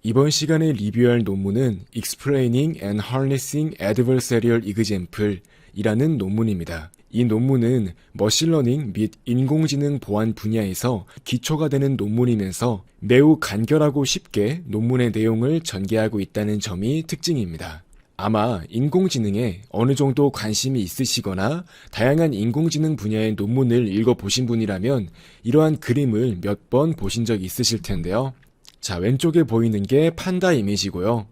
이번 시간에 리뷰할 논문은 Explaining and Harnessing Adversarial Example 이라는 논문입니다. 이 논문은 머신러닝 및 인공지능 보안 분야에서 기초가 되는 논문이면서 매우 간결하고 쉽게 논문의 내용을 전개하고 있다는 점이 특징입니다. 아마 인공지능에 어느 정도 관심이 있으시거나 다양한 인공지능 분야의 논문을 읽어보신 분이라면 이러한 그림을 몇 번 보신 적 있으실 텐데요. 자, 왼쪽에 보이는 게 판다 이미지고요.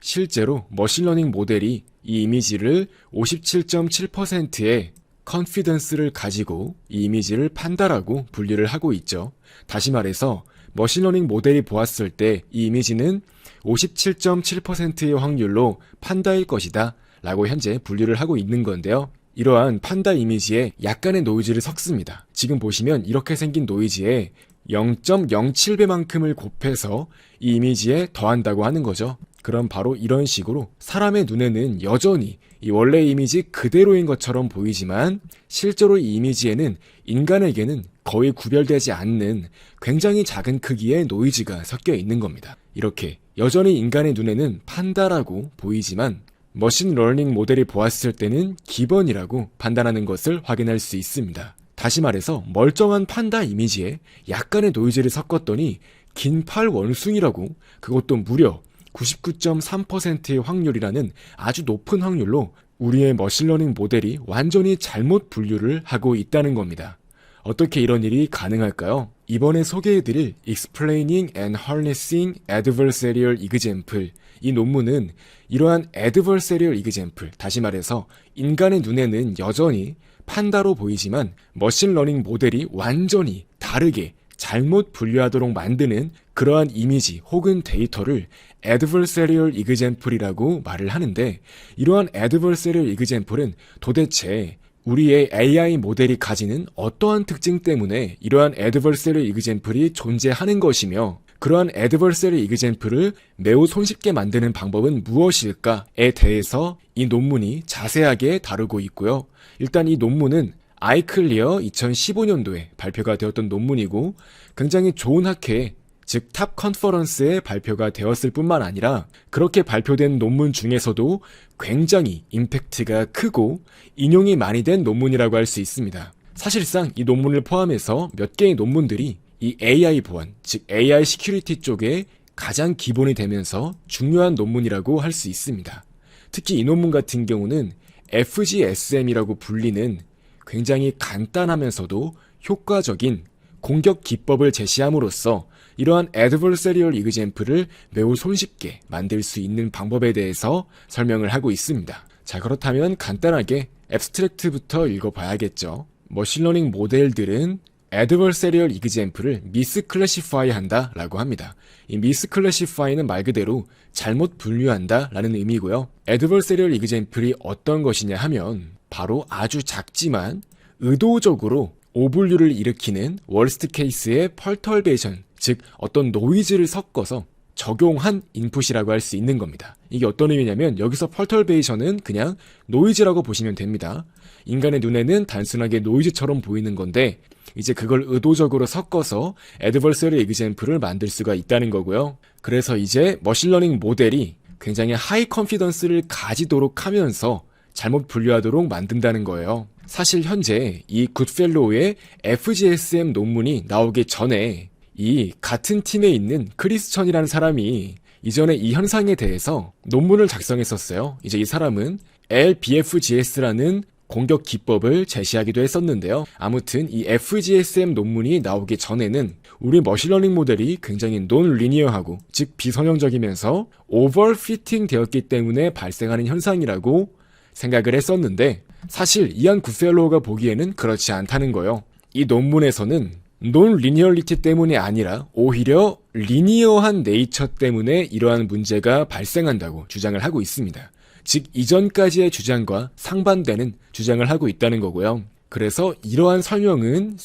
실제로 머신러닝 모델이 이 이미지를 57.7%의 컨피던스를 가지고 이 이미지를 판다라고 분류를 하고 있죠. 다시 말해서 머신러닝 모델이 보았을 때 이 이미지는 57.7%의 확률로 판다일 것이다 라고 현재 분류를 하고 있는 건데요. 이러한 판다 이미지에 약간의 노이즈를 섞습니다. 지금 보시면 이렇게 생긴 노이즈에 0.07배만큼을 곱해서 이 이미지에 더한다고 하는 거죠. 그럼 바로 이런 식으로 사람의 눈에는 여전히 이 원래 이미지 그대로인 것처럼 보이지만 실제로 이 이미지에는 인간에게는 거의 구별되지 않는 굉장히 작은 크기의 노이즈가 섞여 있는 겁니다. 이렇게 여전히 인간의 눈에는 판다라고 보이지만 머신러닝 모델이 보았을 때는 기본이라고 판단하는 것을 확인할 수 있습니다. 다시 말해서 멀쩡한 판다 이미지에 약간의 노이즈를 섞었더니 긴 팔 원숭이라고, 그것도 무려 99.3%의 확률이라는 아주 높은 확률로 우리의 머신러닝 모델이 완전히 잘못 분류를 하고 있다는 겁니다. 어떻게 이런 일이 가능할까요? 이번에 소개해드릴 Explaining and Harnessing Adversarial Example, 이 논문은 이러한 Adversarial Example, 다시 말해서 인간의 눈에는 여전히 판다로 보이지만 머신러닝 모델이 완전히 다르게 잘못 분류하도록 만드는 그러한 이미지 혹은 데이터를 Adversarial Example이라고 말을 하는데, 이러한 Adversarial Example은 도대체 우리의 AI 모델이 가지는 어떠한 특징 때문에 이러한 Adversarial Example이 존재하는 것이며, 그러한 Adversarial Example을 매우 손쉽게 만드는 방법은 무엇일까에 대해서 이 논문이 자세하게 다루고 있고요. 일단 이 논문은 아이클리어 2015년도에 발표가 되었던 논문이고 굉장히 좋은 학회, 즉 탑 컨퍼런스에 발표가 되었을 뿐만 아니라 그렇게 발표된 논문 중에서도 굉장히 임팩트가 크고 인용이 많이 된 논문이라고 할 수 있습니다. 사실상 이 논문을 포함해서 몇 개의 논문들이 이 AI 보안, 즉 AI 시큐리티 쪽에 가장 기본이 되면서 중요한 논문이라고 할 수 있습니다. 특히 이 논문 같은 경우는 FGSM이라고 불리는 굉장히 간단하면서도 효과적인 공격 기법을 제시함으로써 이러한 Adversarial Example을 매우 손쉽게 만들 수 있는 방법에 대해서 설명을 하고 있습니다. 자, 그렇다면 간단하게 앱스트랙트부터 읽어봐야겠죠. 머신러닝 모델들은 Adversarial Example을 misclassify 한다 라고 합니다. 이 misclassify는 말 그대로 잘못 분류한다 라는 의미고요. Adversarial Example이 어떤 것이냐 하면 바로 아주 작지만 의도적으로 오분류를 일으키는 월스트 케이스의 펄터베이션, 즉 어떤 노이즈를 섞어서 적용한 인풋이라고 할 수 있는 겁니다. 이게 어떤 의미냐면 여기서 펄터베이션은 그냥 노이즈라고 보시면 됩니다. 인간의 눈에는 단순하게 노이즈처럼 보이는 건데 이제 그걸 의도적으로 섞어서 Adversarial Example을 만들 수가 있다는 거고요. 그래서 이제 머신러닝 모델이 굉장히 하이 컨피던스를 가지도록 하면서 잘못 분류하도록 만든다는 거예요. 사실 현재 이 굿펠로우의 FGSM 논문이 나오기 전에 이 같은 팀에 있는 크리스 천이라는 사람이 이전에 이 현상에 대해서 논문을 작성했었어요. 이제 이 사람은 LBFGS라는 공격 기법을 제시하기도 했었는데요. 아무튼 이 FGSM 논문이 나오기 전에는 우리 머신러닝 모델이 굉장히 논리니어하고, 즉 비선형적이면서 오버피팅 되었기 때문에 발생하는 현상이라고 생각을 했었는데 사실 이안 굿펠로우가 보기에는 그렇지 않다는 거예요. 이 논문에서는 논리니어리티 때문이 아니라 오히려 리니어한 네이처 때문에 이러한 문제가 발생한다고 주장을 하고 있습니다. 즉 이전까지의 주장과 상반되는 주장을 하고 있다는 거고요. 그래서 이러한 설명은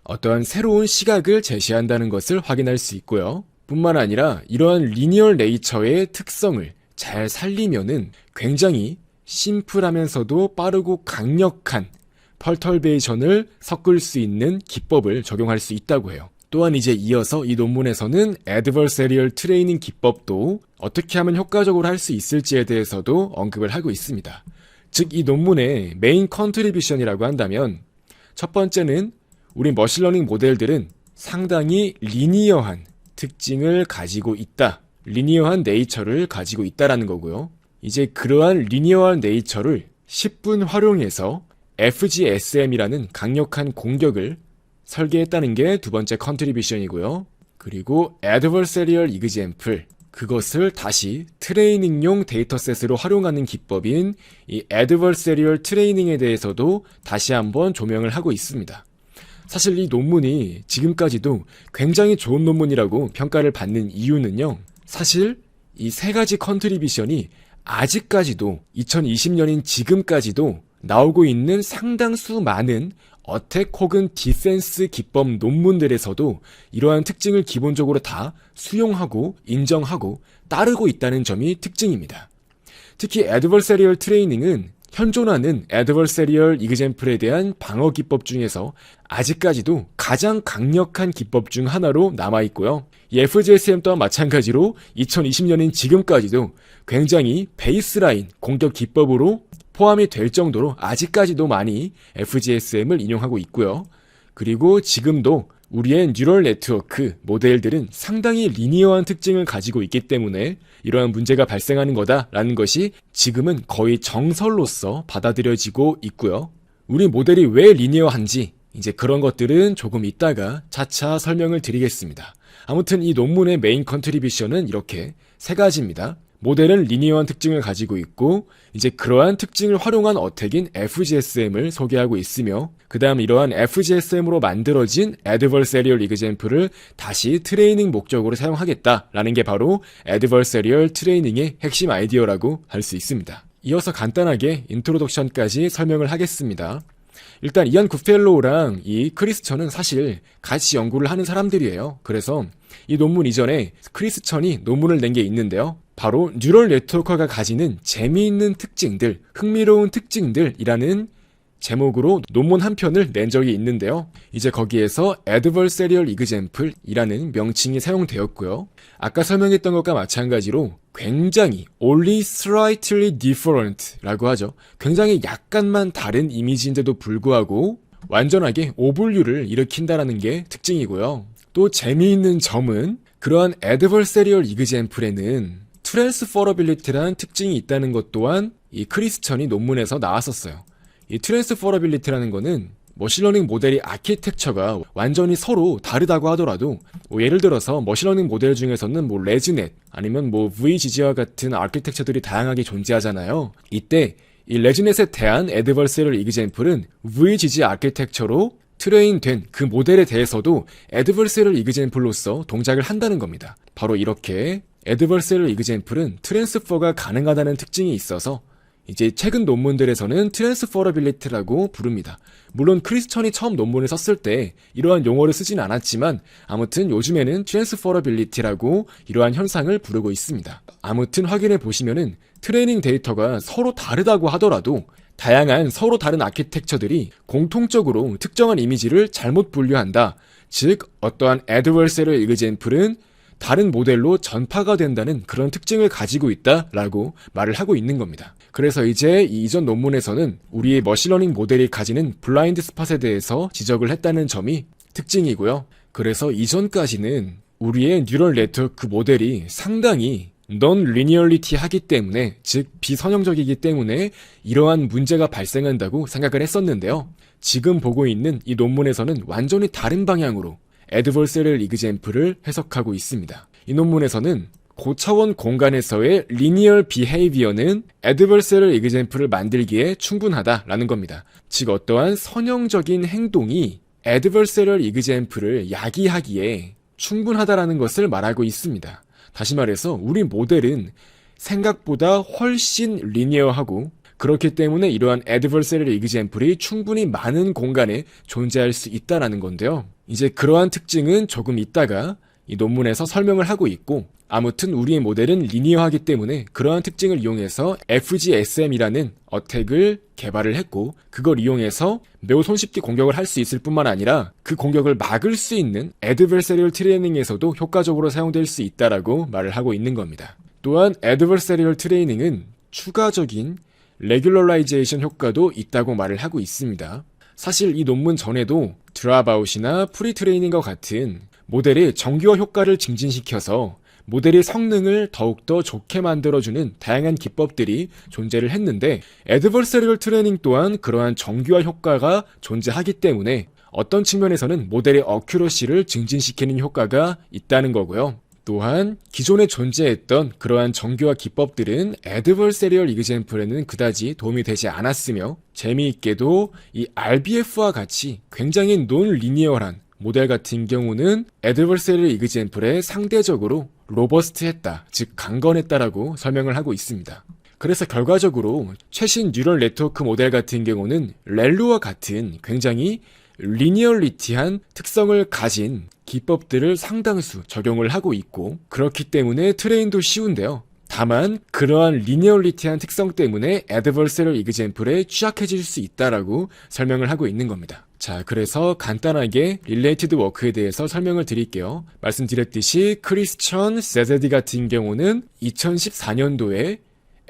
어떠한 새로운 시각을 제시한다는 것을 확인할 수 있고요. 뿐만 아니라 이러한 리니어 네이처의 특성을 잘 살리면은 굉장히 심플하면서도 빠르고 강력한 펄터베이션을 섞을 수 있는 기법을 적용할 수 있다고 해요. 또한 이제 이어서 이 논문에서는 adversarial 트레이닝 기법도 어떻게 하면 효과적으로 할 수 있을지에 대해서도 언급을 하고 있습니다. 즉, 이 논문의 메인 컨트리뷰션이라고 한다면 첫 번째는 우리 머신러닝 모델들은 상당히 리니어한 특징을 가지고 있다. 리니어한 네이처를 가지고 있다라는 거고요. 이제 그러한 리니어한 네이처를 10분 활용해서 FGSM이라는 강력한 공격을 설계했다는 게 두 번째 컨트리뷰션이고요. 그리고 adversarial example, 그것을 다시 트레이닝용 데이터셋으로 활용하는 기법인 이 adversarial 트레이닝에 대해서도 다시 한번 조명을 하고 있습니다. 사실 이 논문이 지금까지도 굉장히 좋은 논문이라고 평가를 받는 이유는요. 사실 이 세 가지 컨트리뷰션이 아직까지도 2020년인 지금까지도 나오고 있는 상당수 많은 어택 혹은 디펜스 기법 논문들에서도 이러한 특징을 기본적으로 다 수용하고 인정하고 따르고 있다는 점이 특징입니다. 특히 adversarial 트레이닝은 현존하는 adversarial example에 대한 방어 기법 중에서 아직까지도 가장 강력한 기법 중 하나로 남아있고요. 이 FGSM 또한 마찬가지로 2020년인 지금까지도 굉장히 베이스라인 공격 기법으로 포함이 될 정도로 아직까지도 많이 FGSM을 인용하고 있고요. 그리고 지금도 우리의 뉴럴 네트워크 모델들은 상당히 리니어한 특징을 가지고 있기 때문에 이러한 문제가 발생하는 거다라는 것이 지금은 거의 정설로서 받아들여지고 있고요. 우리 모델이 왜 리니어한지 이제 그런 것들은 조금 이따가 차차 설명을 드리겠습니다. 아무튼 이 논문의 메인 컨트리뷰션은 이렇게 세 가지입니다. 모델은 리니어한 특징을 가지고 있고 이제 그러한 특징을 활용한 어택인 FGSM을 소개하고 있으며 그 다음 이러한 FGSM으로 만들어진 adversarial example을 다시 트레이닝 목적으로 사용하겠다라는 게 바로 adversarial 트레이닝의 핵심 아이디어라고 할 수 있습니다. 이어서 간단하게 인트로덕션까지 설명을 하겠습니다. 일단 이안 굿펠로우랑 이 크리스천은 사실 같이 연구를 하는 사람들이에요. 그래서 이 논문 이전에 크리스천이 논문을 낸 게 있는데요. 바로 뉴럴 네트워크가 가지는 재미있는 특징들, 흥미로운 특징들이라는 제목으로 논문 한 편을 낸 적이 있는데요. 이제 거기에서 adversarial example이라는 명칭이 사용되었고요. 아까 설명했던 것과 마찬가지로 굉장히 only slightly different라고 하죠. 굉장히 약간만 다른 이미지인데도 불구하고 완전하게 오분류를 일으킨다라는 게 특징이고요. 또 재미있는 점은 그러한 adversarial example에는 transferability라는 특징이 있다는 것 또한 이 크리스천이 논문에서 나왔었어요. 이 transferability라는 거는 머신러닝 모델의 아키텍처가 완전히 서로 다르다고 하더라도 예를 들어서 머신러닝 모델 중에서는 레즈넷 아니면 VGG와 같은 아키텍처들이 다양하게 존재하잖아요. 이때 이 레즈넷에 대한 adversarial example은 VGG 아키텍처로 트레인된 그 모델에 대해서도 adversarial example로서 동작을 한다는 겁니다. 바로 이렇게 adversarial example은 트랜스퍼가 가능하다는 특징이 있어서 이제 최근 논문들에서는 transferability라고 부릅니다. 물론 크리스천이 처음 논문을 썼을 때 이러한 용어를 쓰진 않았지만 아무튼 요즘에는 transferability라고 이러한 현상을 부르고 있습니다. 아무튼 확인해 보시면은 트레이닝 데이터가 서로 다르다고 하더라도 다양한 서로 다른 아키텍처들이 공통적으로 특정한 이미지를 잘못 분류한다. 즉 어떠한 adversarial example은 다른 모델로 전파가 된다는 그런 특징을 가지고 있다라고 말을 하고 있는 겁니다. 그래서 이제 이전 논문에서는 우리의 머신러닝 모델이 가지는 블라인드 스팟에 대해서 지적을 했다는 점이 특징이고요. 그래서 이전까지는 우리의 뉴럴 네트워크 모델이 상당히 non-linearity 하기 때문에, 즉 비선형적이기 때문에 이러한 문제가 발생한다고 생각을 했었는데요. 지금 보고 있는 이 논문에서는 완전히 다른 방향으로 adversarial example을 해석하고 있습니다. 이 논문에서는 고차원 공간에서의 linear behavior는 adversarial example을 만들기에 충분하다라는 겁니다. 즉 어떠한 선형적인 행동이 adversarial example을 야기하기에 충분하다라는 것을 말하고 있습니다. 다시 말해서 우리 모델은 생각보다 훨씬 리니어하고 그렇기 때문에 이러한 adversarial example이 충분히 많은 공간에 존재할 수 있다는 건데요. 이제 그러한 특징은 조금 있다가 이 논문에서 설명을 하고 있고 아무튼 우리의 모델은 리니어하기 때문에 그러한 특징을 이용해서 FGSM이라는 어택을 개발을 했고, 그걸 이용해서 매우 손쉽게 공격을 할 수 있을 뿐만 아니라 그 공격을 막을 수 있는 Adversarial Training에서도 효과적으로 사용될 수 있다라고 말을 하고 있는 겁니다. 또한 Adversarial Training은 추가적인 Regularization 효과도 있다고 말을 하고 있습니다. 사실 이 논문 전에도 드랍아웃이나 프리트레이닝과 같은 모델의 정교화 효과를 증진시켜서 모델의 성능을 더욱더 좋게 만들어주는 다양한 기법들이 존재를 했는데, Adversarial Training 또한 그러한 정교화 효과가 존재하기 때문에 어떤 측면에서는 모델의 어큐러시를 증진시키는 효과가 있다는 거고요. 또한 기존에 존재했던 그러한 정교화 기법들은 Adversarial Example에는 그다지 도움이 되지 않았으며, 재미있게도 이 RBF와 같이 굉장히 논리니어한 모델 같은 경우는 Adversarial Example에 상대적으로 로버스트했다, 즉 강건했다라고 설명을 하고 있습니다. 그래서 결과적으로 최신 뉴럴 네트워크 모델 같은 경우는 렐루와 같은 굉장히 리니얼리티한 특성을 가진 기법들을 상당수 적용을 하고 있고, 그렇기 때문에 트레인도 쉬운데요. 다만 그러한 리니얼리티한 특성 때문에 Adversarial Example에 취약해질 수 있다라고 설명을 하고 있는 겁니다. 자, 그래서 간단하게 Related Work에 대해서 설명을 드릴게요. 말씀드렸듯이 크리스천 세제디 같은 경우는 2014년도에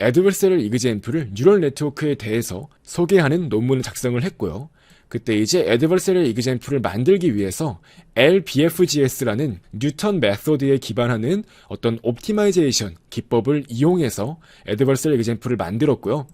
Adversarial Example를 뉴럴 네트워크에 대해서 소개하는 논문을 작성을 했고요. 그때 이제 Adversarial Example를 만들기 위해서 LBFGS라는 뉴턴 메소드에 기반하는 어떤 옵티마이제이션 기법을 이용해서 Adversarial Example를 만들었고요.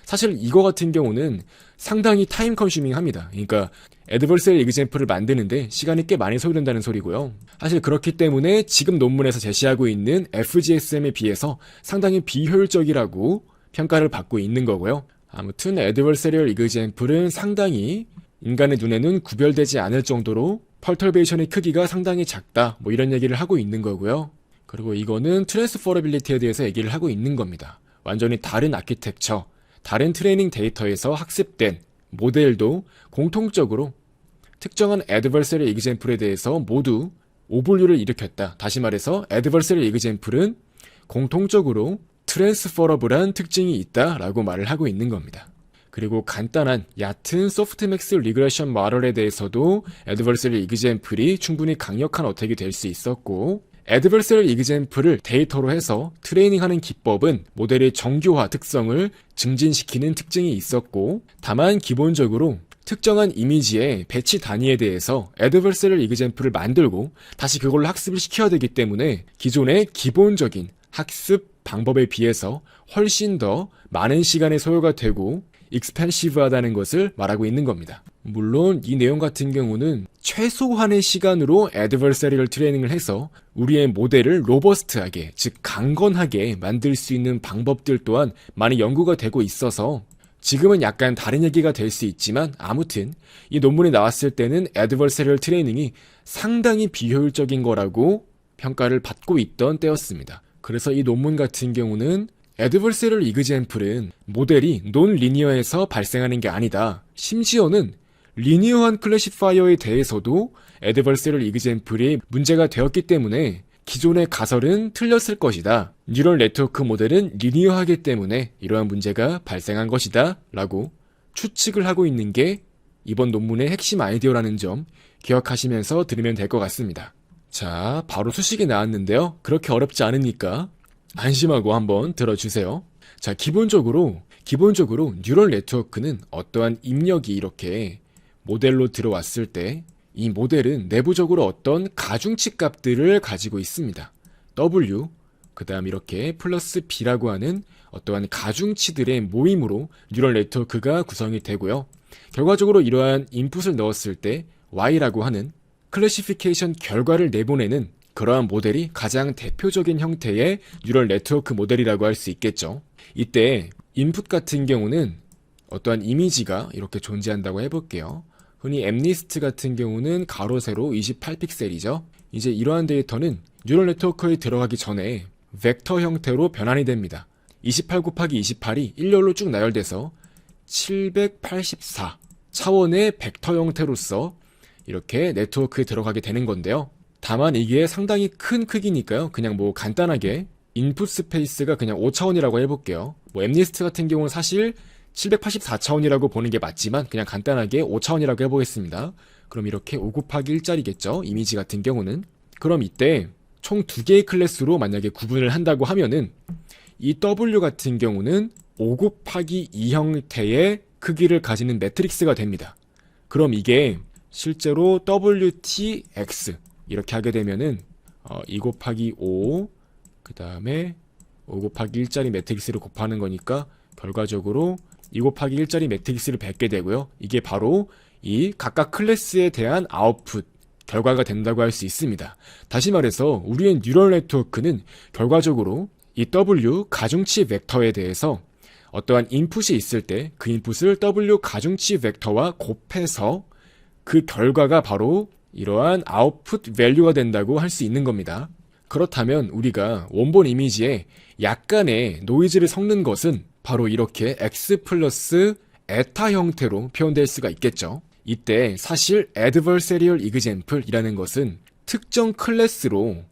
사실 이거 같은 경우는 상당히 타임 컨슈밍 합니다. 그러니까 Adversarial Example를 만드는데 시간이 꽤 많이 소요된다는 소리고요. 사실 그렇기 때문에 지금 논문에서 제시하고 있는 FGSM에 비해서 상당히 비효율적이라고 평가를 받고 있는 거고요. 아무튼 Adversarial Example은 상당히 인간의 눈에는 구별되지 않을 정도로 펄터베이션의 크기가 상당히 작다, 뭐 이런 얘기를 하고 있는 거고요. 그리고 이거는 트랜스퍼러빌리티에 대해서 얘기를 하고 있는 겁니다. 완전히 다른 아키텍처, 다른 트레이닝 데이터에서 학습된 모델도 공통적으로 특정한 Adversarial Example에 대해서 모두 오분류를 일으켰다. 다시 말해서 Adversarial Example은 공통적으로 트랜스퍼러블한 특징이 있다라고 말을 하고 있는 겁니다. 그리고 간단한 얕은 소프트맥스 리그레션 모델에 대해서도 Adversarial Example이 충분히 강력한 어택이 될 수 있었고, Adversarial Example를 데이터로 해서 트레이닝하는 기법은 모델의 정교화 특성을 증진시키는 특징이 있었고, 다만 기본적으로 특정한 이미지의 배치 단위에 대해서 Adversarial Example를 만들고 다시 그걸로 학습을 시켜야 되기 때문에 기존의 기본적인 학습 방법에 비해서 훨씬 더 많은 시간의 소요가 되고 익스펜시브하다는 것을 말하고 있는 겁니다. 물론 이 내용 같은 경우는 최소한의 시간으로 Adversarial 트레이닝을 해서 우리의 모델을 로버스트하게, 즉 강건하게 만들 수 있는 방법들 또한 많이 연구가 되고 있어서 지금은 약간 다른 얘기가 될 수 있지만, 아무튼 이 논문이 나왔을 때는 Adversarial 트레이닝이 상당히 비효율적인 거라고 평가를 받고 있던 때였습니다. 그래서 이 논문 같은 경우는 Adversarial Example은 모델이 논리니어에서 발생하는 게 아니다, 심지어는 리니어한 클래시파이어에 대해서도 Adversarial Example이 문제가 되었기 때문에 기존의 가설은 틀렸을 것이다, 뉴럴 네트워크 모델은 리니어하기 때문에 이러한 문제가 발생한 것이다 라고 추측을 하고 있는 게 이번 논문의 핵심 아이디어라는 점 기억하시면서 들으면 될 것 같습니다. 자, 바로 수식이 나왔는데요. 그렇게 어렵지 않으니까 안심하고 한번 들어주세요. 자, 기본적으로 뉴럴 네트워크는 어떠한 입력이 이렇게 모델로 들어왔을 때 이 모델은 내부적으로 어떤 가중치 값들을 가지고 있습니다. W, 그 다음 이렇게 플러스 B라고 하는 어떠한 가중치들의 모임으로 뉴럴 네트워크가 구성이 되고요. 결과적으로 이러한 인풋을 넣었을 때 Y라고 하는 클래시피케이션 결과를 내보내는 그러한 모델이 가장 대표적인 형태의 뉴럴 네트워크 모델이라고 할 수 있겠죠. 이때 인풋 같은 경우는 어떠한 이미지가 이렇게 존재한다고 해볼게요. 흔히 엠리스트 같은 경우는 가로 세로 28픽셀이죠. 이제 이러한 데이터는 뉴럴 네트워크에 들어가기 전에 벡터 형태로 변환이 됩니다. 28 곱하기 28이 일렬로 쭉 나열돼서 784 차원의 벡터 형태로서 이렇게 네트워크에 들어가게 되는 건데요. 다만 이게 상당히 큰 크기니까요. 그냥 뭐 간단하게 인풋 스페이스가 그냥 5차원이라고 해볼게요. 뭐 엠니스트 같은 경우는 사실 784차원이라고 보는 게 맞지만 그냥 간단하게 5차원이라고 해보겠습니다. 그럼 이렇게 5 곱하기 1짜리겠죠. 이미지 같은 경우는. 그럼 이때 총 2개의 클래스로 만약에 구분을 한다고 하면은 이 W 같은 경우는 5 곱하기 2 형태의 크기를 가지는 매트릭스가 됩니다. 그럼 이게 실제로 WTX 이렇게 하게 되면은 2 곱하기 5 그 다음에 5 곱하기 1짜리 매트릭스를 곱하는 거니까 결과적으로 2 곱하기 1짜리 매트릭스를 뱉게 되고요. 이게 바로 이 각각 클래스에 대한 아웃풋 결과가 된다고 할 수 있습니다. 다시 말해서 우리의 뉴럴 네트워크는 결과적으로 이 W 가중치 벡터에 대해서 어떠한 인풋이 있을 때 그 인풋을 W 가중치 벡터와 곱해서 그 결과가 바로 이러한 아웃풋 밸류가 된다고 할 수 있는 겁니다. 그렇다면 우리가 원본 이미지에 약간의 노이즈를 섞는 것은 바로 이렇게 X 플러스 에타 형태로 표현될 수가 있겠죠. 이때 사실 adversarial example이라는 것은 특정 클래스로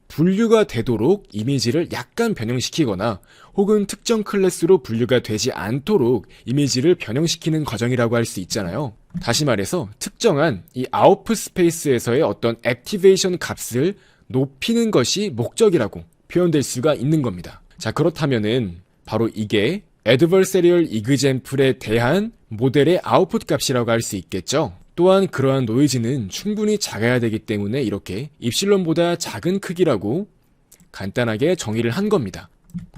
분류가 되도록 이미지를 약간 변형시키거나 혹은 특정 클래스로 분류가 되지 않도록 이미지를 변형시키는 과정이라고 할 수 있잖아요. 다시 말해서 특정한 이 아웃풋 스페이스에서의 어떤 액티베이션 값을 높이는 것이 목적이라고 표현될 수가 있는 겁니다. 자, 그렇다면은 바로 이게 adversarial example에 대한 모델의 아웃풋 값이라고 할 수 있겠죠. 또한 그러한 노이즈는 충분히 작아야 되기 때문에 이렇게 입실론보다 작은 크기라고 간단하게 정의를 한 겁니다.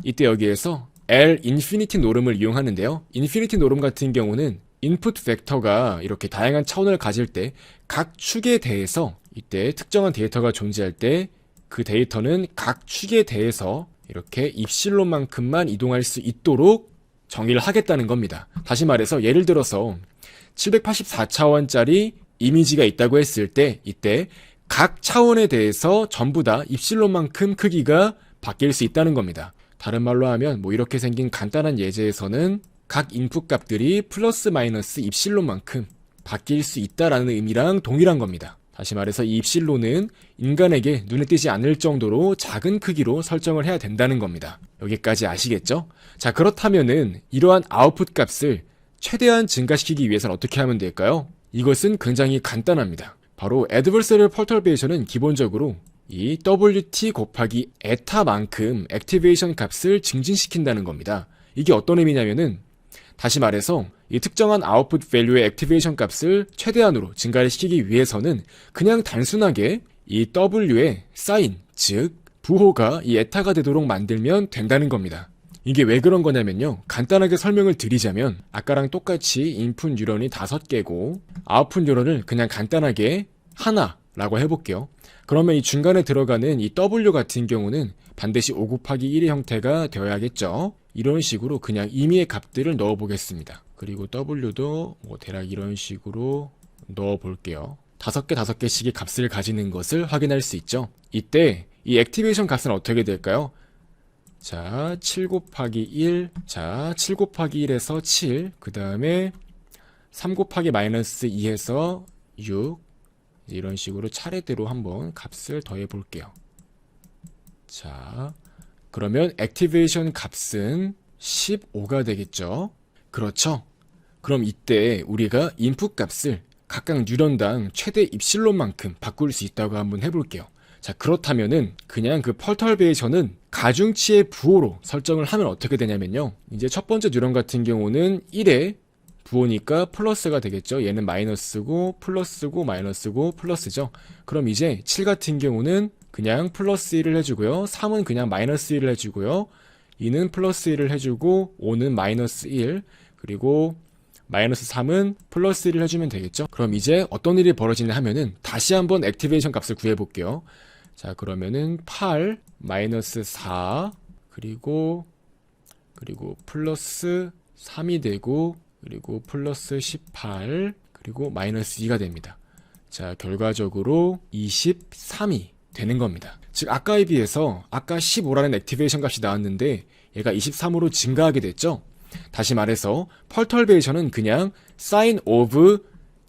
이때 여기에서 L 인피니티 노름을 이용하는데요. 인피니티 노름 같은 경우는 인풋 벡터가 이렇게 다양한 차원을 가질 때 각 축에 대해서 이때 특정한 데이터가 존재할 때 그 데이터는 각 축에 대해서 이렇게 입실론만큼만 이동할 수 있도록 정의를 하겠다는 겁니다. 다시 말해서 예를 들어서 784차원짜리 이미지가 있다고 했을 때 이때 각 차원에 대해서 전부 다 입실론만큼 크기가 바뀔 수 있다는 겁니다. 다른 말로 하면 뭐 이렇게 생긴 간단한 예제에서는 각 인풋 값들이 플러스 마이너스 입실론만큼 바뀔 수 있다라는 의미랑 동일한 겁니다. 다시 말해서 이 입실론은 인간에게 눈에 띄지 않을 정도로 작은 크기로 설정을 해야 된다는 겁니다. 여기까지 아시겠죠? 자, 그렇다면은 이러한 아웃풋 값을 최대한 증가시키기 위해서는 어떻게 하면 될까요? 이것은 굉장히 간단합니다. 바로 adversarial perturbation은 기본적으로 이 WT 곱하기 에타만큼 액티베이션 값을 증진시킨다는 겁니다. 이게 어떤 의미냐면은 다시 말해서 이 특정한 아웃풋 밸류의 액티베이션 값을 최대한으로 증가를 시키기 위해서는 그냥 단순하게 이 W의 사인, 즉 부호가 이 에타가 되도록 만들면 된다는 겁니다. 이게 왜 그런 거냐면요. 간단하게 설명을 드리자면 아까랑 똑같이 인풋 뉴런이 5개고 아웃풋 뉴런을 그냥 간단하게 하나라고 해볼게요. 그러면 이 중간에 들어가는 이 W 같은 경우는 반드시 5 곱하기 1의 형태가 되어야겠죠. 이런 식으로 그냥 임의의 값들을 넣어 보겠습니다. 그리고 W도 뭐 대략 이런 식으로 넣어 볼게요. 5개씩의 값을 가지는 것을 확인할 수 있죠. 이때 이 액티베이션 값은 어떻게 될까요? 자, 7 곱하기 1, 자, 7 곱하기 1에서 7, 그 다음에 3 곱하기 마이너스 2에서 6, 이런 식으로 차례대로 한번 값을 더해 볼게요. 자, 그러면 액티베이션 값은 15가 되겠죠? 그렇죠? 그럼 이때 우리가 인풋 값을 각각 뉴런당 최대 입실론만큼 바꿀 수 있다고 한번 해볼게요. 자, 그렇다면은 그냥 그 펄터베이션은 가중치의 부호로 설정을 하면 어떻게 되냐면요. 이제 첫 번째 뉴런 같은 경우는 1의 부호니까 플러스가 되겠죠. 얘는 마이너스고 플러스고 마이너스고 플러스죠. 그럼 이제 7 같은 경우는 그냥 플러스 1을 해주고요. 3은 그냥 마이너스 1을 해주고요. 2는 플러스 1을 해주고 5는 마이너스 1, 그리고 마이너스 3은 플러스 1을 해주면 되겠죠. 그럼 이제 어떤 일이 벌어지냐 하면은 다시 한번 액티베이션 값을 구해볼게요. 자, 그러면은 8, 마이너스 4, 그리고 플러스 3이 되고, 그리고 플러스 18, 그리고 마이너스 2가 됩니다. 자, 결과적으로 23이 되는 겁니다. 즉 아까에 비해서 아까 15라는 액티베이션 값이 나왔는데 얘가 23으로 증가하게 됐죠. 다시 말해서 펄터베이션은 그냥 사인 오브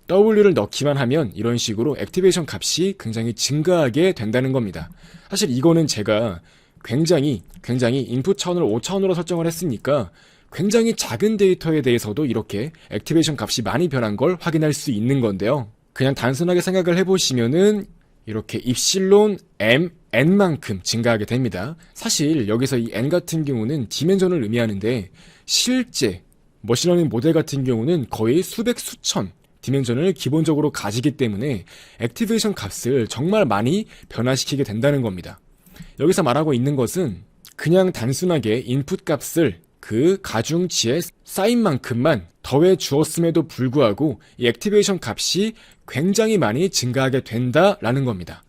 W를 넣기만 하면 이런 식으로 액티베이션 값이 굉장히 증가하게 된다는 겁니다. 사실 이거는 제가 굉장히 인풋 차원을 5차원으로 설정을 했으니까 굉장히 작은 데이터에 대해서도 이렇게 액티베이션 값이 많이 변한 걸 확인할 수 있는 건데요. 그냥 단순하게 생각을 해보시면은 이렇게 입실론 m, n만큼 증가하게 됩니다. 사실 여기서 이 n 같은 경우는 디멘전을 의미하는데 실제 머신러닝 모델 같은 경우는 거의 수백 수천 디멘전을 기본적으로 가지기 때문에 액티베이션 값을 정말 많이 변화시키게 된다는 겁니다. 여기서 말하고 있는 것은 그냥 단순하게 인풋 값을 그 가중치에 쌓인 만큼만 더해 주었음에도 불구하고 이 액티베이션 값이 굉장히 많이 증가하게 된다라는 겁니다.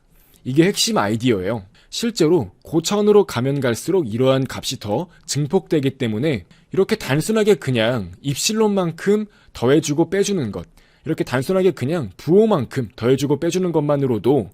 이게 핵심 아이디어예요. 실제로 고차원으로 가면 갈수록 이러한 값이 더 증폭되기 때문에 이렇게 단순하게 그냥 입실론만큼 더해주고 빼주는 것, 이렇게 단순하게 그냥 부호만큼 더해주고 빼주는 것만으로도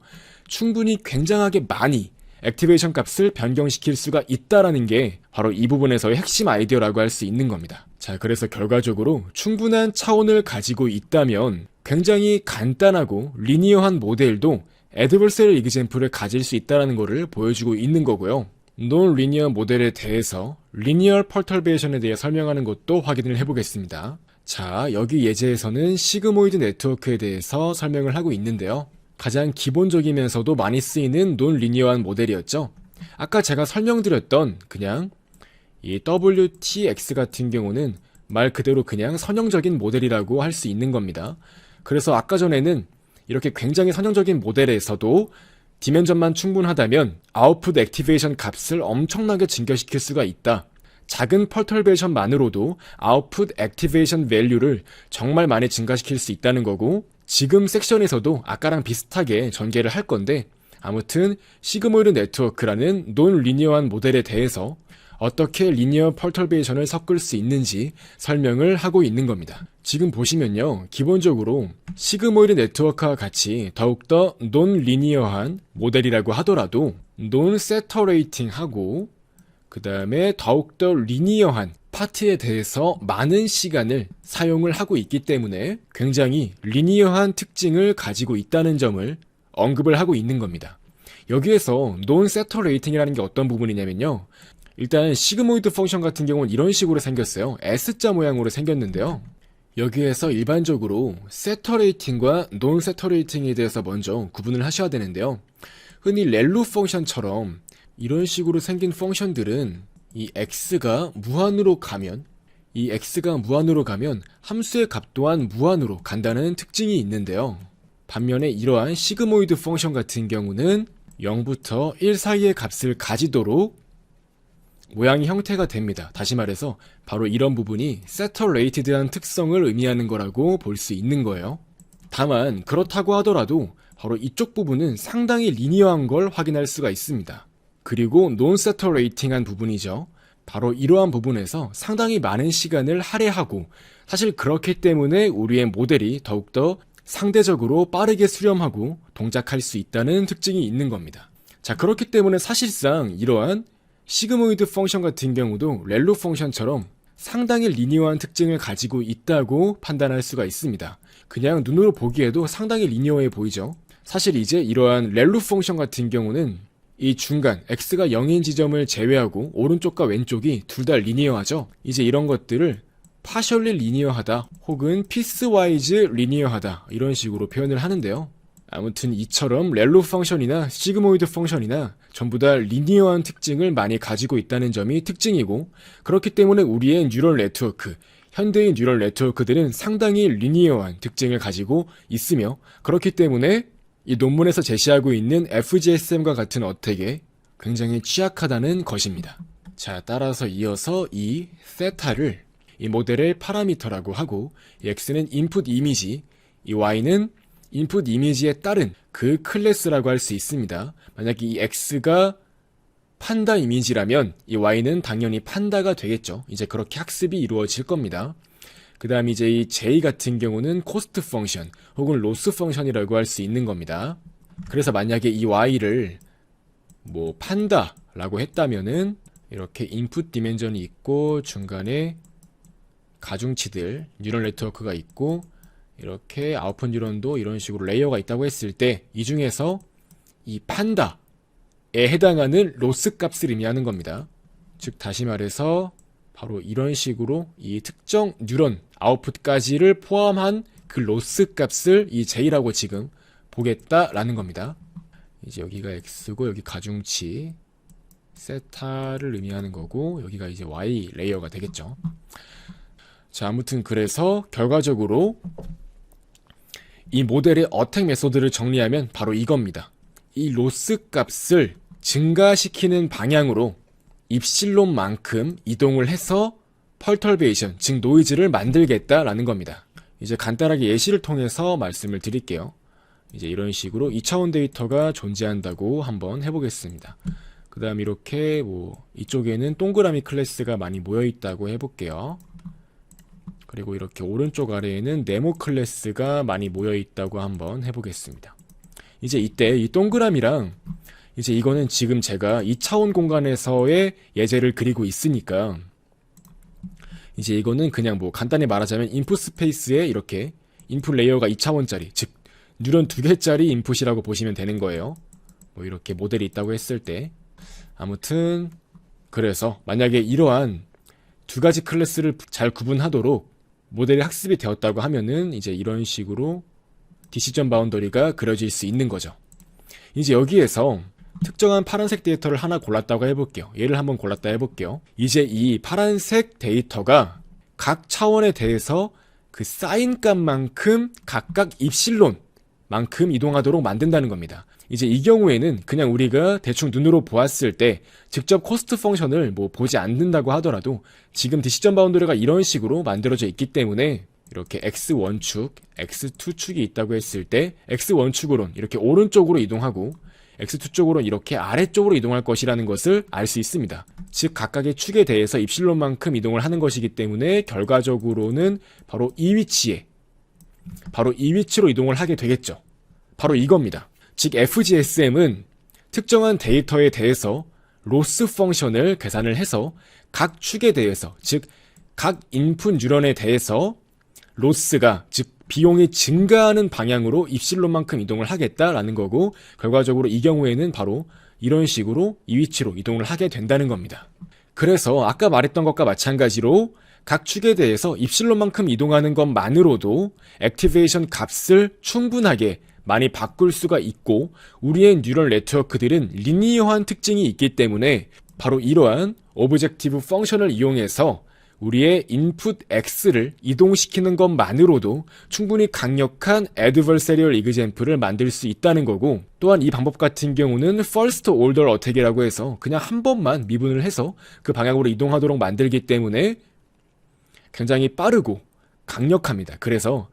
충분히 굉장하게 많이 액티베이션 값을 변경시킬 수가 있다라는 게 바로 이 부분에서의 핵심 아이디어라고 할 수 있는 겁니다. 자, 그래서 결과적으로 충분한 차원을 가지고 있다면 굉장히 간단하고 리니어한 모델도 애드버서리 이그젬플을 가질 수 있다는 것을 보여주고 있는 거고요. 논 리니어 모델에 대해서 리니어 퍼털베이션에 대해 설명하는 것도 확인을 해보겠습니다. 자, 여기 예제에서는 시그모이드 네트워크에 대해서 설명을 하고 있는데요. 가장 기본적이면서도 많이 쓰이는 논 리니어한 모델이었죠. 아까 제가 설명드렸던 그냥 이 WTX 같은 경우는 말 그대로 그냥 선형적인 모델이라고 할 수 있는 겁니다. 그래서 아까 전에는 이렇게 굉장히 선형적인 모델에서도 디멘전만 충분하다면 아웃풋 액티베이션 값을 엄청나게 증가시킬 수가 있다. 작은 퍼털베이션만으로도 아웃풋 액티베이션 밸류를 정말 많이 증가시킬 수 있다는 거고, 지금 섹션에서도 아까랑 비슷하게 전개를 할 건데, 아무튼 시그모이드 네트워크라는 논 리니어한 모델에 대해서 어떻게 리니어 퍼털베이션을 섞을 수 있는지 설명을 하고 있는 겁니다. 지금 보시면요, 기본적으로 시그모이드 네트워크와 같이 더욱더 논 리니어한 모델이라고 하더라도 논 세터레이팅하고 그 다음에 더욱더 리니어한 파트에 대해서 많은 시간을 사용을 하고 있기 때문에 굉장히 리니어한 특징을 가지고 있다는 점을 언급을 하고 있는 겁니다. 여기에서 논 세터레이팅이라는 게 어떤 부분이냐면요, 일단 시그모이드 펑션 같은 경우는 이런 식으로 생겼어요. S자 모양으로 생겼는데요, 여기에서 일반적으로 세터레이팅과 논 세터레이팅에 대해서 먼저 구분을 하셔야 되는데요, 흔히 렐루 펑션처럼 이런 식으로 생긴 펑션들은 이 x가 무한으로 가면 함수의 값 또한 무한으로 간다는 특징이 있는데요, 반면에 이러한 시그모이드 펑션 같은 경우는 0부터 1 사이의 값을 가지도록 모양이 형태가 됩니다. 다시 말해서 바로 이런 부분이 세터레이티드한 특성을 의미하는 거라고 볼 수 있는 거예요. 다만 그렇다고 하더라도 바로 이쪽 부분은 상당히 리니어한 걸 확인할 수가 있습니다. 그리고 논 세터레이팅한 부분이죠. 바로 이러한 부분에서 상당히 많은 시간을 할애하고, 사실 그렇기 때문에 우리의 모델이 더욱더 상대적으로 빠르게 수렴하고 동작할 수 있다는 특징이 있는 겁니다. 자, 그렇기 때문에 사실상 이러한 시그모이드 펑션 같은 경우도 렐루 펑션처럼 상당히 리니어한 특징을 가지고 있다고 판단할 수가 있습니다. 그냥 눈으로 보기에도 상당히 리니어해 보이죠. 사실 이제 이러한 렐루 펑션 같은 경우는 이 중간 x가 0인 지점을 제외하고 오른쪽과 왼쪽이 둘 다 리니어하죠. 이제 이런 것들을 파셜리 리니어하다 혹은 피스와이즈 리니어하다 이런 식으로 표현을 하는데요, 아무튼 이처럼 렐루 펑션이나 시그모이드 펑션이나 전부 다 리니어한 특징을 많이 가지고 있다는 점이 특징이고, 그렇기 때문에 우리의 뉴럴 네트워크, 현대의 뉴럴 네트워크들은 상당히 리니어한 특징을 가지고 있으며, 그렇기 때문에 이 논문에서 제시하고 있는 FGSM과 같은 어택에 굉장히 취약하다는 것입니다. 자, 따라서 이어서 이 세타를 이 모델의 파라미터라고 하고, 이 x는 인풋 이미지, 이 y는 인풋 이미지에 따른 그 클래스라고 할 수 있습니다. 만약에 이 x가 판다 이미지라면 이 y는 당연히 판다가 되겠죠. 이제 그렇게 학습이 이루어질 겁니다. 그 다음 이제 이 j 같은 경우는 코스트 펑션 혹은 로스 펑션이라고 할 수 있는 겁니다. 그래서 만약에 이 y를 뭐 판다라고 했다면은 이렇게 인풋 디멘전이 있고 중간에 가중치들 뉴럴 네트워크가 있고 이렇게 아웃풋 뉴런도 이런 식으로 레이어가 있다고 했을 때 이 중에서 이 판다에 해당하는 로스 값을 의미하는 겁니다. 즉 다시 말해서 바로 이런 식으로 이 특정 뉴런 아웃풋까지를 포함한 그 로스 값을 이 J라고 지금 보겠다라는 겁니다. 이제 여기가 X고 여기 가중치 세타를 의미하는 거고 여기가 이제 Y 레이어가 되겠죠. 자, 아무튼 그래서 결과적으로 이 모델의 어택 메소드를 정리하면 바로 이겁니다. 이 로스 값을 증가시키는 방향으로 입실론만큼 이동을 해서 펄터베이션, 즉 노이즈를 만들겠다라는 겁니다. 이제 간단하게 예시를 통해서 말씀을 드릴게요. 이제 이런 식으로 2차원 데이터가 존재한다고 한번 해보겠습니다. 그 다음 이렇게 이쪽에는 동그라미 클래스가 많이 모여있다고 해볼게요. 그리고 이렇게 오른쪽 아래에는 네모 클래스가 많이 모여있다고 한번 해보겠습니다. 이제 이때 이 동그라미랑 이제 이거는 지금 제가 2차원 공간에서의 예제를 그리고 있으니까 이제 이거는 그냥 간단히 말하자면 인풋 스페이스에 이렇게 인풋 레이어가 2차원짜리, 즉 뉴런 2개짜리 인풋이라고 보시면 되는 거예요. 이렇게 모델이 있다고 했을 때. 아무튼 그래서 만약에 이러한 두 가지 클래스를 잘 구분하도록 모델이 학습이 되었다고 하면은 이제 이런 식으로 디시전 바운더리가 그려질 수 있는 거죠. 이제 여기에서 특정한 파란색 데이터를 하나 골랐다고 해볼게요. 얘를 한번 골랐다 해볼게요. 이제 이 파란색 데이터가 각 차원에 대해서 그 사인 값만큼 각각 입실론만큼 이동하도록 만든다는 겁니다. 이제 이 경우에는 그냥 우리가 대충 눈으로 보았을 때 직접 코스트 펑션을 보지 않는다고 하더라도 지금 디시전 바운더리가 이런 식으로 만들어져 있기 때문에 이렇게 x1축, x2축이 있다고 했을 때 x1축으로는 이렇게 오른쪽으로 이동하고 x2쪽으로는 이렇게 아래쪽으로 이동할 것이라는 것을 알 수 있습니다. 즉 각각의 축에 대해서 입실론만큼 이동을 하는 것이기 때문에 결과적으로는 바로 이 위치로 이동을 하게 되겠죠. 바로 이겁니다. 즉 FGSM은 특정한 데이터에 대해서 로스 펑션을 계산을 해서 각 축에 대해서, 즉 각 인풋 뉴런에 대해서 로스가, 즉 비용이 증가하는 방향으로 입실론만큼 이동을 하겠다라는 거고, 결과적으로 이 경우에는 바로 이런 식으로 이 위치로 이동을 하게 된다는 겁니다. 그래서 아까 말했던 것과 마찬가지로 각 축에 대해서 입실론만큼 이동하는 것만으로도 액티베이션 값을 충분하게 많이 바꿀 수가 있고, 우리의 뉴럴 네트워크들은 리니어한 특징이 있기 때문에 바로 이러한 오브젝티브 펑션을 이용해서 우리의 인풋 X를 이동시키는 것만으로도 충분히 강력한 adversarial example을 만들 수 있다는 거고, 또한 이 방법 같은 경우는 first order attack이라고 해서 그냥 한 번만 미분을 해서 그 방향으로 이동하도록 만들기 때문에 굉장히 빠르고 강력합니다. 그래서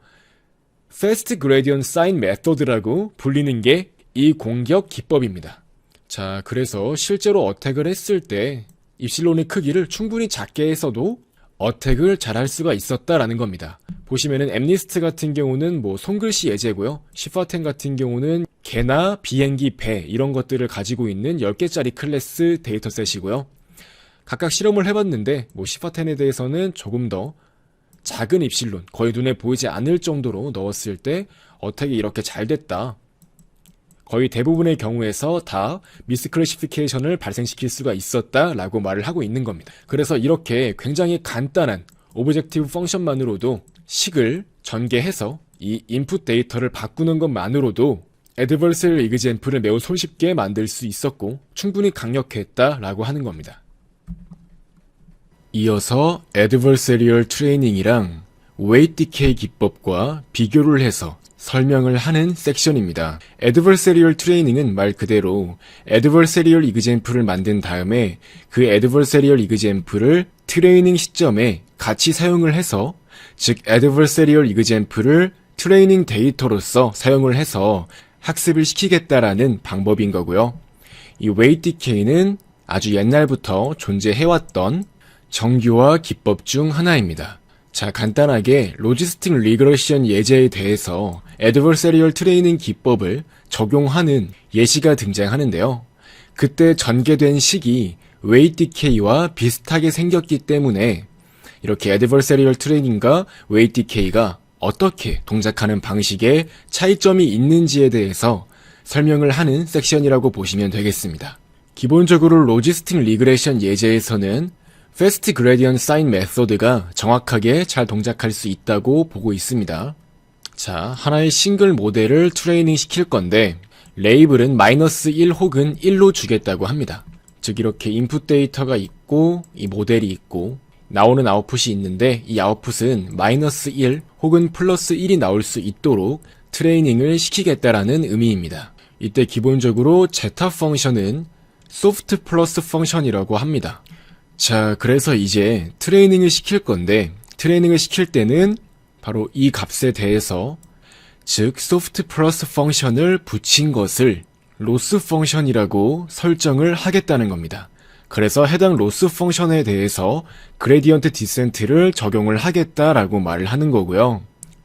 fast gradient sign method라고 불리는 게 이 공격 기법입니다. 자, 그래서 실제로 어택을 했을 때 입실론의 크기를 충분히 작게 해서도 어택을 잘할 수가 있었다라는 겁니다. 보시면은 엠니스트 같은 경우는 손글씨 예제고요. 시파텐 같은 경우는 개나 비행기, 배 이런 것들을 가지고 있는 10개짜리 클래스 데이터셋이고요. 각각 실험을 해봤는데 시파텐에 대해서는 조금 더 작은 입실론, 거의 눈에 보이지 않을 정도로 넣었을 때 어택이 이렇게 잘 됐다. 거의 대부분의 경우에서 다 미스클래시피케이션을 발생시킬 수가 있었다라고 말을 하고 있는 겁니다. 그래서 이렇게 굉장히 간단한 오브젝티브 펑션만으로도 식을 전개해서 이 인풋 데이터를 바꾸는 것만으로도 애드버서리얼 이그젠플을 매우 손쉽게 만들 수 있었고 충분히 강력했다라고 하는 겁니다. 이어서 애드버서리얼 트레이닝이랑 웨이트 디케이 기법과 비교를 해서 설명을 하는 섹션입니다. Adversarial Training은 말 그대로 Adversarial Example을 만든 다음에 그 Adversarial Example을 트레이닝 시점에 같이 사용을 해서, 즉 Adversarial Example을 트레이닝 데이터로서 사용을 해서 학습을 시키겠다라는 방법인 거고요. 이 Weight Decay는 아주 옛날부터 존재해왔던 정교화 기법 중 하나입니다. 자, 간단하게 로지스틱 리그레션 예제에 대해서 애드버서리얼 트레이닝 기법을 적용하는 예시가 등장하는데요. 그때 전개된 식이 웨이트 디케이와 비슷하게 생겼기 때문에 이렇게 애드버서리얼 트레이닝과 웨이트 디케이가 어떻게 동작하는 방식에 차이점이 있는지에 대해서 설명을 하는 섹션이라고 보시면 되겠습니다. 기본적으로 로지스틱 리그레션 예제에서는 패스트 그레디언트 사인 메소드가 정확하게 잘 동작할 수 있다고 보고 있습니다. 자, 하나의 싱글 모델을 트레이닝 시킬 건데 레이블은 -1 혹은 1로 주겠다고 합니다. 즉 이렇게 인풋 데이터가 있고 이 모델이 있고 나오는 아웃풋이 있는데 이 아웃풋은 -1 혹은 +1이 나올 수 있도록 트레이닝을 시키겠다라는 의미입니다. 이때 기본적으로 제타 펑션은 소프트 플러스 펑션이라고 합니다. 자, 그래서 이제 트레이닝을 시킬 건데 트레이닝을 시킬 때는 바로 이 값에 대해서 즉 소프트 플러스 펑션을 붙인 것을 로스 펑션이라고 설정을 하겠다는 겁니다. 그래서 해당 로스 펑션에 대해서 그레디언트 디센트를 적용을 하겠다라고 말을 하는 거고요.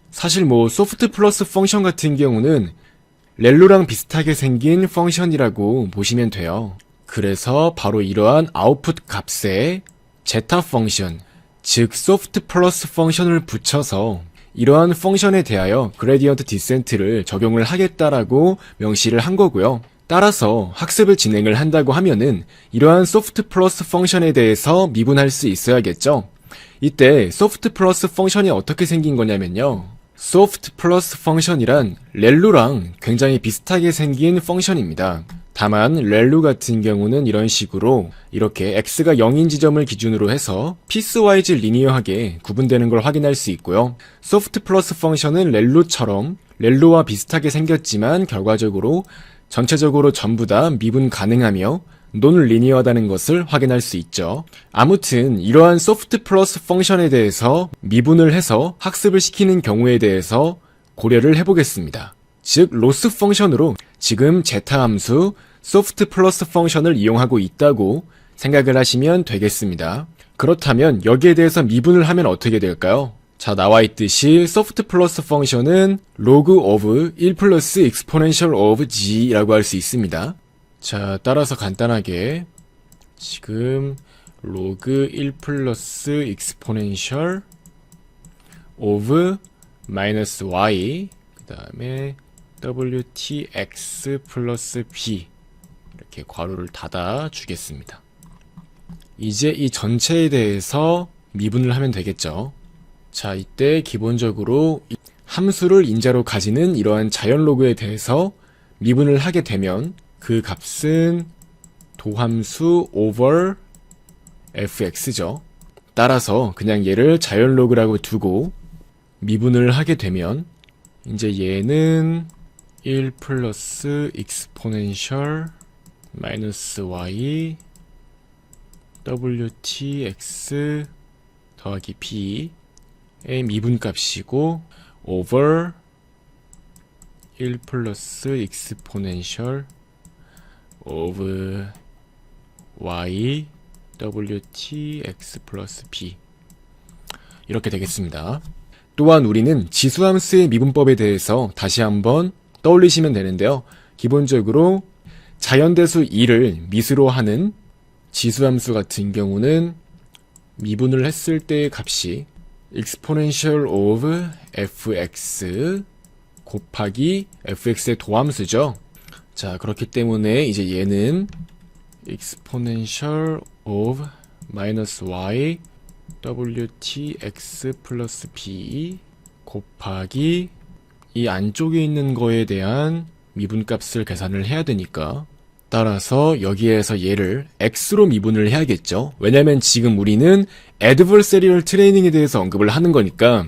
사실 소프트 플러스 펑션 같은 경우는 렐로랑 비슷하게 생긴 펑션이라고 보시면 돼요. 그래서 바로 이러한 아웃풋 값에 제타 펑션, 즉 소프트 플러스 펑션을 붙여서 이러한 펑션에 대하여 그레디언트 디센트를 적용을 하겠다라고 명시를 한 거고요. 따라서 학습을 진행을 한다고 하면은 이러한 소프트 플러스 펑션에 대해서 미분할 수 있어야겠죠. 이때 소프트 플러스 펑션이 어떻게 생긴 거냐면요. 소프트 플러스 펑션이란 렐루랑 굉장히 비슷하게 생긴 펑션입니다. 다만 렐루 같은 경우는 이런 식으로 이렇게 x가 0인 지점을 기준으로 해서 피스와이즈 리니어하게 구분되는 걸 확인할 수 있고요. 소프트 플러스 펑션은 렐루처럼 렐루와 비슷하게 생겼지만 결과적으로 전체적으로 전부 다 미분 가능하며 논 리니어하다는 것을 확인할 수 있죠. 아무튼 이러한 소프트 플러스 펑션에 대해서 미분을 해서 학습을 시키는 경우에 대해서 고려를 해보겠습니다. 즉 로스 펑션으로 지금 제타 함수 소프트 플러스 펑션을 이용하고 있다고 생각을 하시면 되겠습니다. 그렇다면 여기에 대해서 미분을 하면 어떻게 될까요? 자, 나와 있듯이 소프트 플러스 펑션은 log of 1 플러스 exponential of g라고 할 수 있습니다. 자, 따라서 간단하게 지금 log 1 플러스 exponential of 마이너스 y 그 다음에 wtx 플러스 b 이렇게 괄호를 닫아 주겠습니다. 이제 이 전체에 대해서 미분을 하면 되겠죠. 자, 이때 기본적으로 함수를 인자로 가지는 이러한 자연 로그에 대해서 미분을 하게 되면 그 값은 도함수 over fx죠. 따라서 그냥 얘를 자연 로그라고 두고 미분을 하게 되면 이제 얘는 1 플러스 exponential 마이너스 y wtx 더하기 b의 미분값이고 over 1 플러스 exponential of y wtx 플러스 b 이렇게 되겠습니다. 또한 우리는 지수함수의 미분법에 대해서 다시 한번 떠올리시면 되는데요. 기본적으로 자연대수 2를 미수로 하는 지수함수 같은 경우는 미분을 했을 때의 값이 exponential of fx 곱하기 fx의 도함수죠. 자, 그렇기 때문에 이제 얘는 exponential of minus y wtx 플러스 b 곱하기 이 안쪽에 있는 거에 대한 미분값을 계산을 해야 되니까 따라서 여기에서 얘를 x로 미분을 해야겠죠. 왜냐면 지금 우리는 adversarial 트레이닝에 대해서 언급을 하는 거니까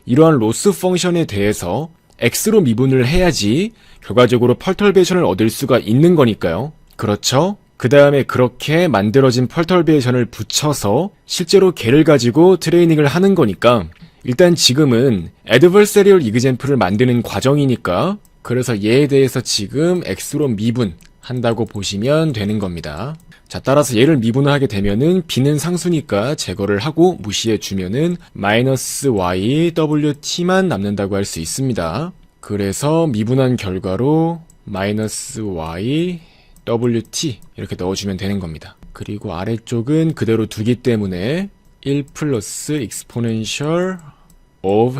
이러한 로스 펑션에 대해서 x로 미분을 해야지 결과적으로 펄터베이션을 얻을 수가 있는 거니까요. 그렇죠? 그 다음에 그렇게 만들어진 펄터베이션을 붙여서 실제로 걔를 가지고 트레이닝을 하는 거니까 일단 지금은 adversarial example을 만드는 과정이니까 그래서 얘에 대해서 지금 x로 미분한다고 보시면 되는 겁니다. 자, 따라서 얘를 미분을 하게 되면은 b는 상수니까 제거를 하고 무시해 주면은 마이너스 y wt만 남는다고 할 수 있습니다. 그래서 미분한 결과로 마이너스 y wt 이렇게 넣어주면 되는 겁니다. 그리고 아래쪽은 그대로 두기 때문에 1 플러스 exponential of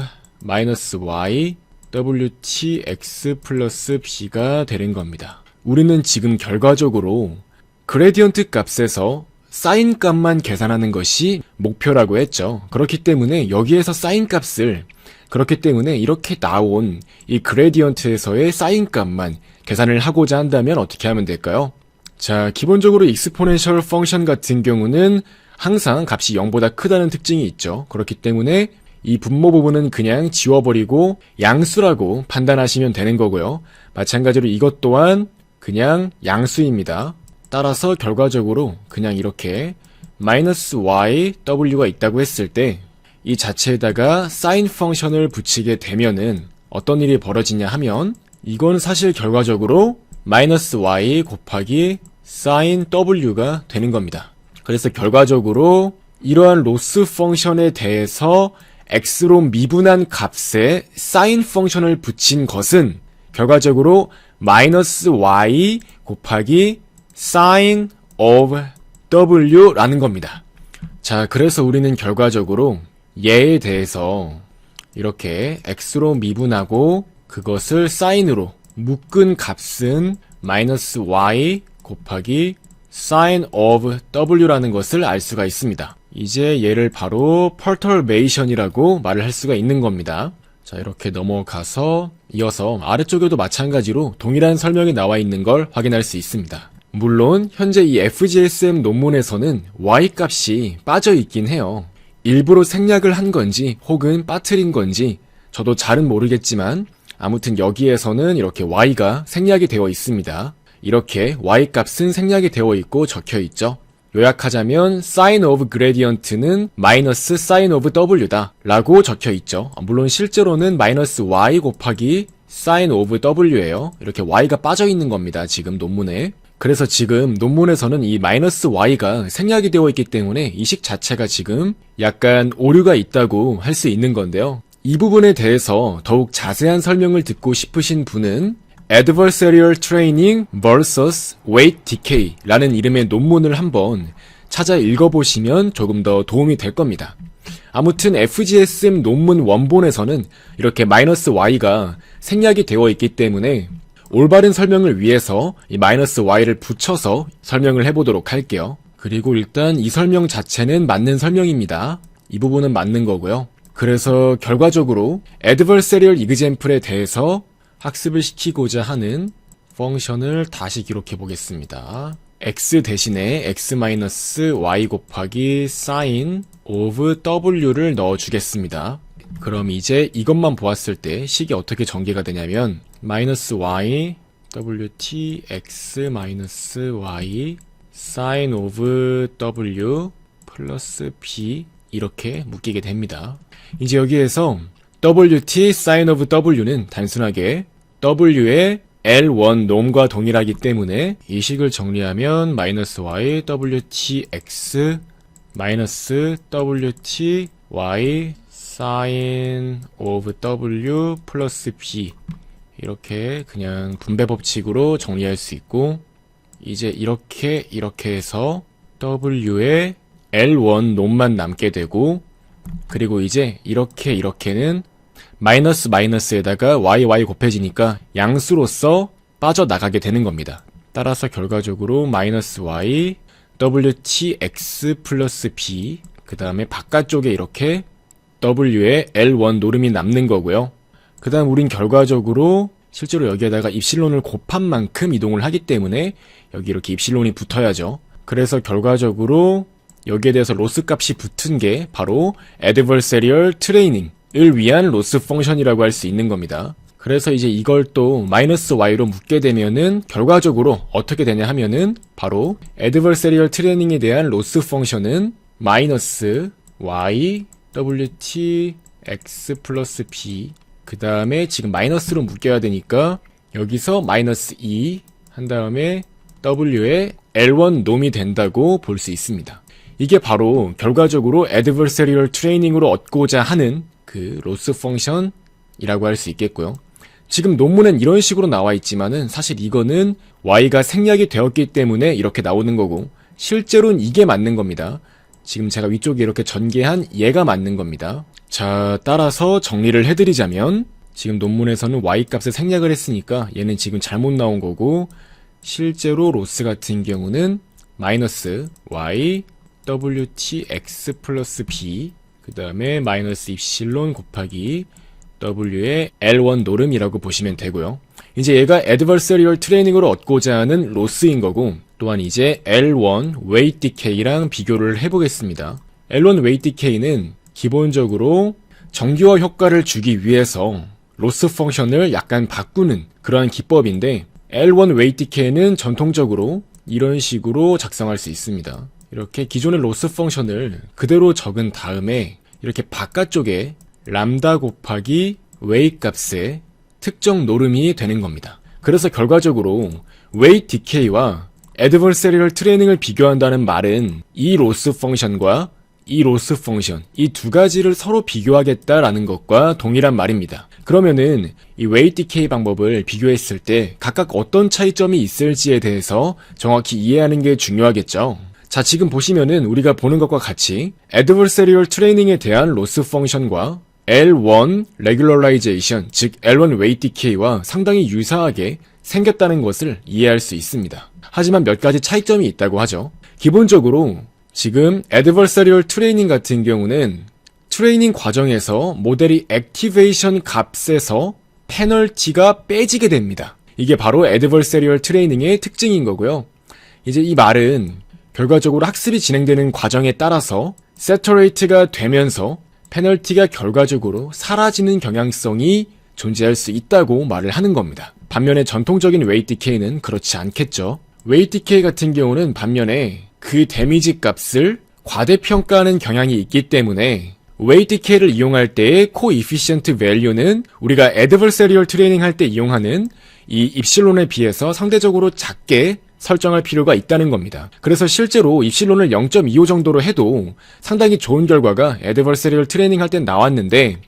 마이너스 y wtx 플러스 b가 되는 겁니다. 우리는 지금 결과적으로 그레디언트 값에서 사인 값만 계산하는 것이 목표라고 했죠. 그렇기 때문에 여기에서 사인 값을, 그렇기 때문에 이렇게 나온 이 그레디언트에서의 사인 값만 계산을 하고자 한다면 어떻게 하면 될까요? 자, 기본적으로 익스포넨셜 펑션 같은 경우는 항상 값이 0보다 크다는 특징이 있죠. 그렇기 때문에 이 분모 부분은 그냥 지워버리고 양수라고 판단하시면 되는 거고요. 마찬가지로 이것 또한 그냥 양수입니다. 따라서 결과적으로 그냥 이렇게 마이너스 y, w가 있다고 했을 때 이 자체에다가 사인 펑션을 붙이게 되면은 어떤 일이 벌어지냐 하면 이건 사실 결과적으로 마이너스 y 곱하기 사인 w가 되는 겁니다. 그래서 결과적으로 이러한 로스 펑션에 대해서 x로 미분한 값에 사인 펑션을 붙인 것은 결과적으로 마이너스 y 곱하기 sin of w라는 겁니다. 자, 그래서 우리는 결과적으로 얘에 대해서 이렇게 x로 미분하고 그것을 사인으로 묶은 값은 마이너스 y 곱하기 sin of w라는 것을 알 수가 있습니다. 이제 얘를 바로 perturbation이라고 말을 할 수가 있는 겁니다. 자, 이렇게 넘어가서 이어서 아래쪽에도 마찬가지로 동일한 설명이 나와 있는 걸 확인할 수 있습니다. 물론 현재 이 FGSM 논문에서는 y 값이 빠져 있긴 해요. 일부러 생략을 한 건지 혹은 빠뜨린 건지 저도 잘은 모르겠지만 아무튼 여기에서는 이렇게 y가 생략이 되어 있습니다. 이렇게 y 값은 생략이 되어 있고 적혀 있죠. 요약하자면 sin of gradient는 마이너스 sin of w다 라고 적혀 있죠. 물론 실제로는 마이너스 y 곱하기 sin of w예요. 이렇게 y가 빠져 있는 겁니다. 지금 논문에. 그래서 지금 논문에서는 이 마이너스 y가 생략이 되어 있기 때문에 이 식 자체가 지금 약간 오류가 있다고 할 수 있는 건데요. 이 부분에 대해서 더욱 자세한 설명을 듣고 싶으신 분은 Adversarial Training vs. Weight Decay 라는 이름의 논문을 한번 찾아 읽어보시면 조금 더 도움이 될 겁니다. 아무튼 FGSM 논문 원본에서는 이렇게 마이너스 y가 생략이 되어 있기 때문에 올바른 설명을 위해서 이 마이너스 y를 붙여서 설명을 해보도록 할게요. 그리고 일단 이 설명 자체는 맞는 설명입니다. 이 부분은 맞는 거고요. 그래서 결과적으로 Adversarial Example에 대해서 학습을 시키고자 하는 펑션을 다시 기록해 보겠습니다. x 대신에 x-y 곱하기 sin of w를 넣어 주겠습니다. 그럼 이제 이것만 보았을 때 식이 어떻게 전개가 되냐면 마이너스 y wt x-y sin of w 플러스 b 이렇게 묶이게 됩니다. 이제 여기에서 wt sin of w는 단순하게 w의 L1 놈과 동일하기 때문에 이 식을 정리하면 마이너스 y wt x 마이너스 wt y sin of w 플러스 b 이렇게 그냥 분배 법칙으로 정리할 수 있고 이제 이렇게 해서 w의 L1 놈만 남게 되고 그리고 이제 이렇게는 마이너스 마이너스에다가 y 곱해지니까 양수로서 빠져나가게 되는 겁니다. 따라서 결과적으로 마이너스 y wtx 플러스 b 그 다음에 바깥쪽에 이렇게 w의 L1 노름이 남는 거고요. 그 다음 우린 결과적으로 실제로 여기에다가 입실론을 곱한 만큼 이동을 하기 때문에 여기 이렇게 입실론이 붙어야죠. 그래서 결과적으로 여기에 대해서 로스 값이 붙은 게 바로 Adversarial Training을 위한 로스 펑션이라고 할 수 있는 겁니다. 그래서 이제 이걸 또 마이너스 y로 묶게 되면은 결과적으로 어떻게 되냐 하면은 바로 Adversarial Training에 대한 로스 펑션은 마이너스 y wt x 플러스 b 그 다음에 지금 마이너스로 묶여야 되니까 여기서 마이너스 2 한 다음에 w의 L1 놈이 된다고 볼 수 있습니다. 이게 바로 결과적으로 Adversarial Training으로 얻고자 하는 그 로스 펑션이라고 할 수 있겠고요. 지금 논문엔 이런 식으로 나와 있지만은 사실 이거는 y가 생략이 되었기 때문에 이렇게 나오는 거고 실제로는 이게 맞는 겁니다. 지금 제가 위쪽에 이렇게 전개한 얘가 맞는 겁니다. 자, 따라서 정리를 해드리자면 지금 논문에서는 y 값을 생략을 했으니까 얘는 지금 잘못 나온 거고, 실제로 로스 같은 경우는 마이너스 y wtx 플러스 b 그 다음에 마이너스 입실론 곱하기 w의 L1 노름이라고 보시면 되고요. 이제 얘가 adversarial training으로 얻고자 하는 로스인 거고, 또한 이제 L1 weight decay랑 비교를 해보겠습니다. L1 weight decay는 기본적으로 정규화 효과를 주기 위해서 로스 펑션을 약간 바꾸는 그러한 기법인데, L1 weight decay는 전통적으로 이런 식으로 작성할 수 있습니다. 이렇게 기존의 로스 펑션을 그대로 적은 다음에 이렇게 바깥쪽에 람다 곱하기 weight 값의 특정 노름이 되는 겁니다. 그래서 결과적으로 weight decay와 adversarial training을 비교한다는 말은 이 로스 펑션과 이 로스 펑션, 이 두 가지를 서로 비교하겠다라는 것과 동일한 말입니다. 그러면은 이 weight decay 방법을 비교했을 때 각각 어떤 차이점이 있을지에 대해서 정확히 이해하는 게 중요하겠죠. 자, 지금 보시면은 우리가 보는 것과 같이 adversarial training에 대한 로스 펑션과 L1 regularization, 즉 L1 weight decay와 상당히 유사하게 생겼다는 것을 이해할 수 있습니다. 하지만 몇 가지 차이점이 있다고 하죠. 기본적으로 지금 adversarial training 같은 경우는 트레이닝 과정에서 모델이 액티베이션 값에서 페널티가 빼지게 됩니다. 이게 바로 adversarial training의 특징인 거고요. 이제 이 말은 결과적으로 학습이 진행되는 과정에 따라서 세터레이트가 되면서 페널티가 결과적으로 사라지는 경향성이 존재할 수 있다고 말을 하는 겁니다. 반면에 전통적인 weight decay는 그렇지 않겠죠. weight decay 같은 경우는 반면에 그 데미지 값을 과대평가하는 경향이 있기 때문에 weight decay를 이용할 때의 coefficient value는 우리가 adversarial training 할 때 이용하는 이 입실론에 비해서 상대적으로 작게 설정할 필요가 있다는 겁니다. 그래서 실제로 입실론을 0.25 정도로 해도 상당히 좋은 결과가 adversarial training 할 때 나왔는데,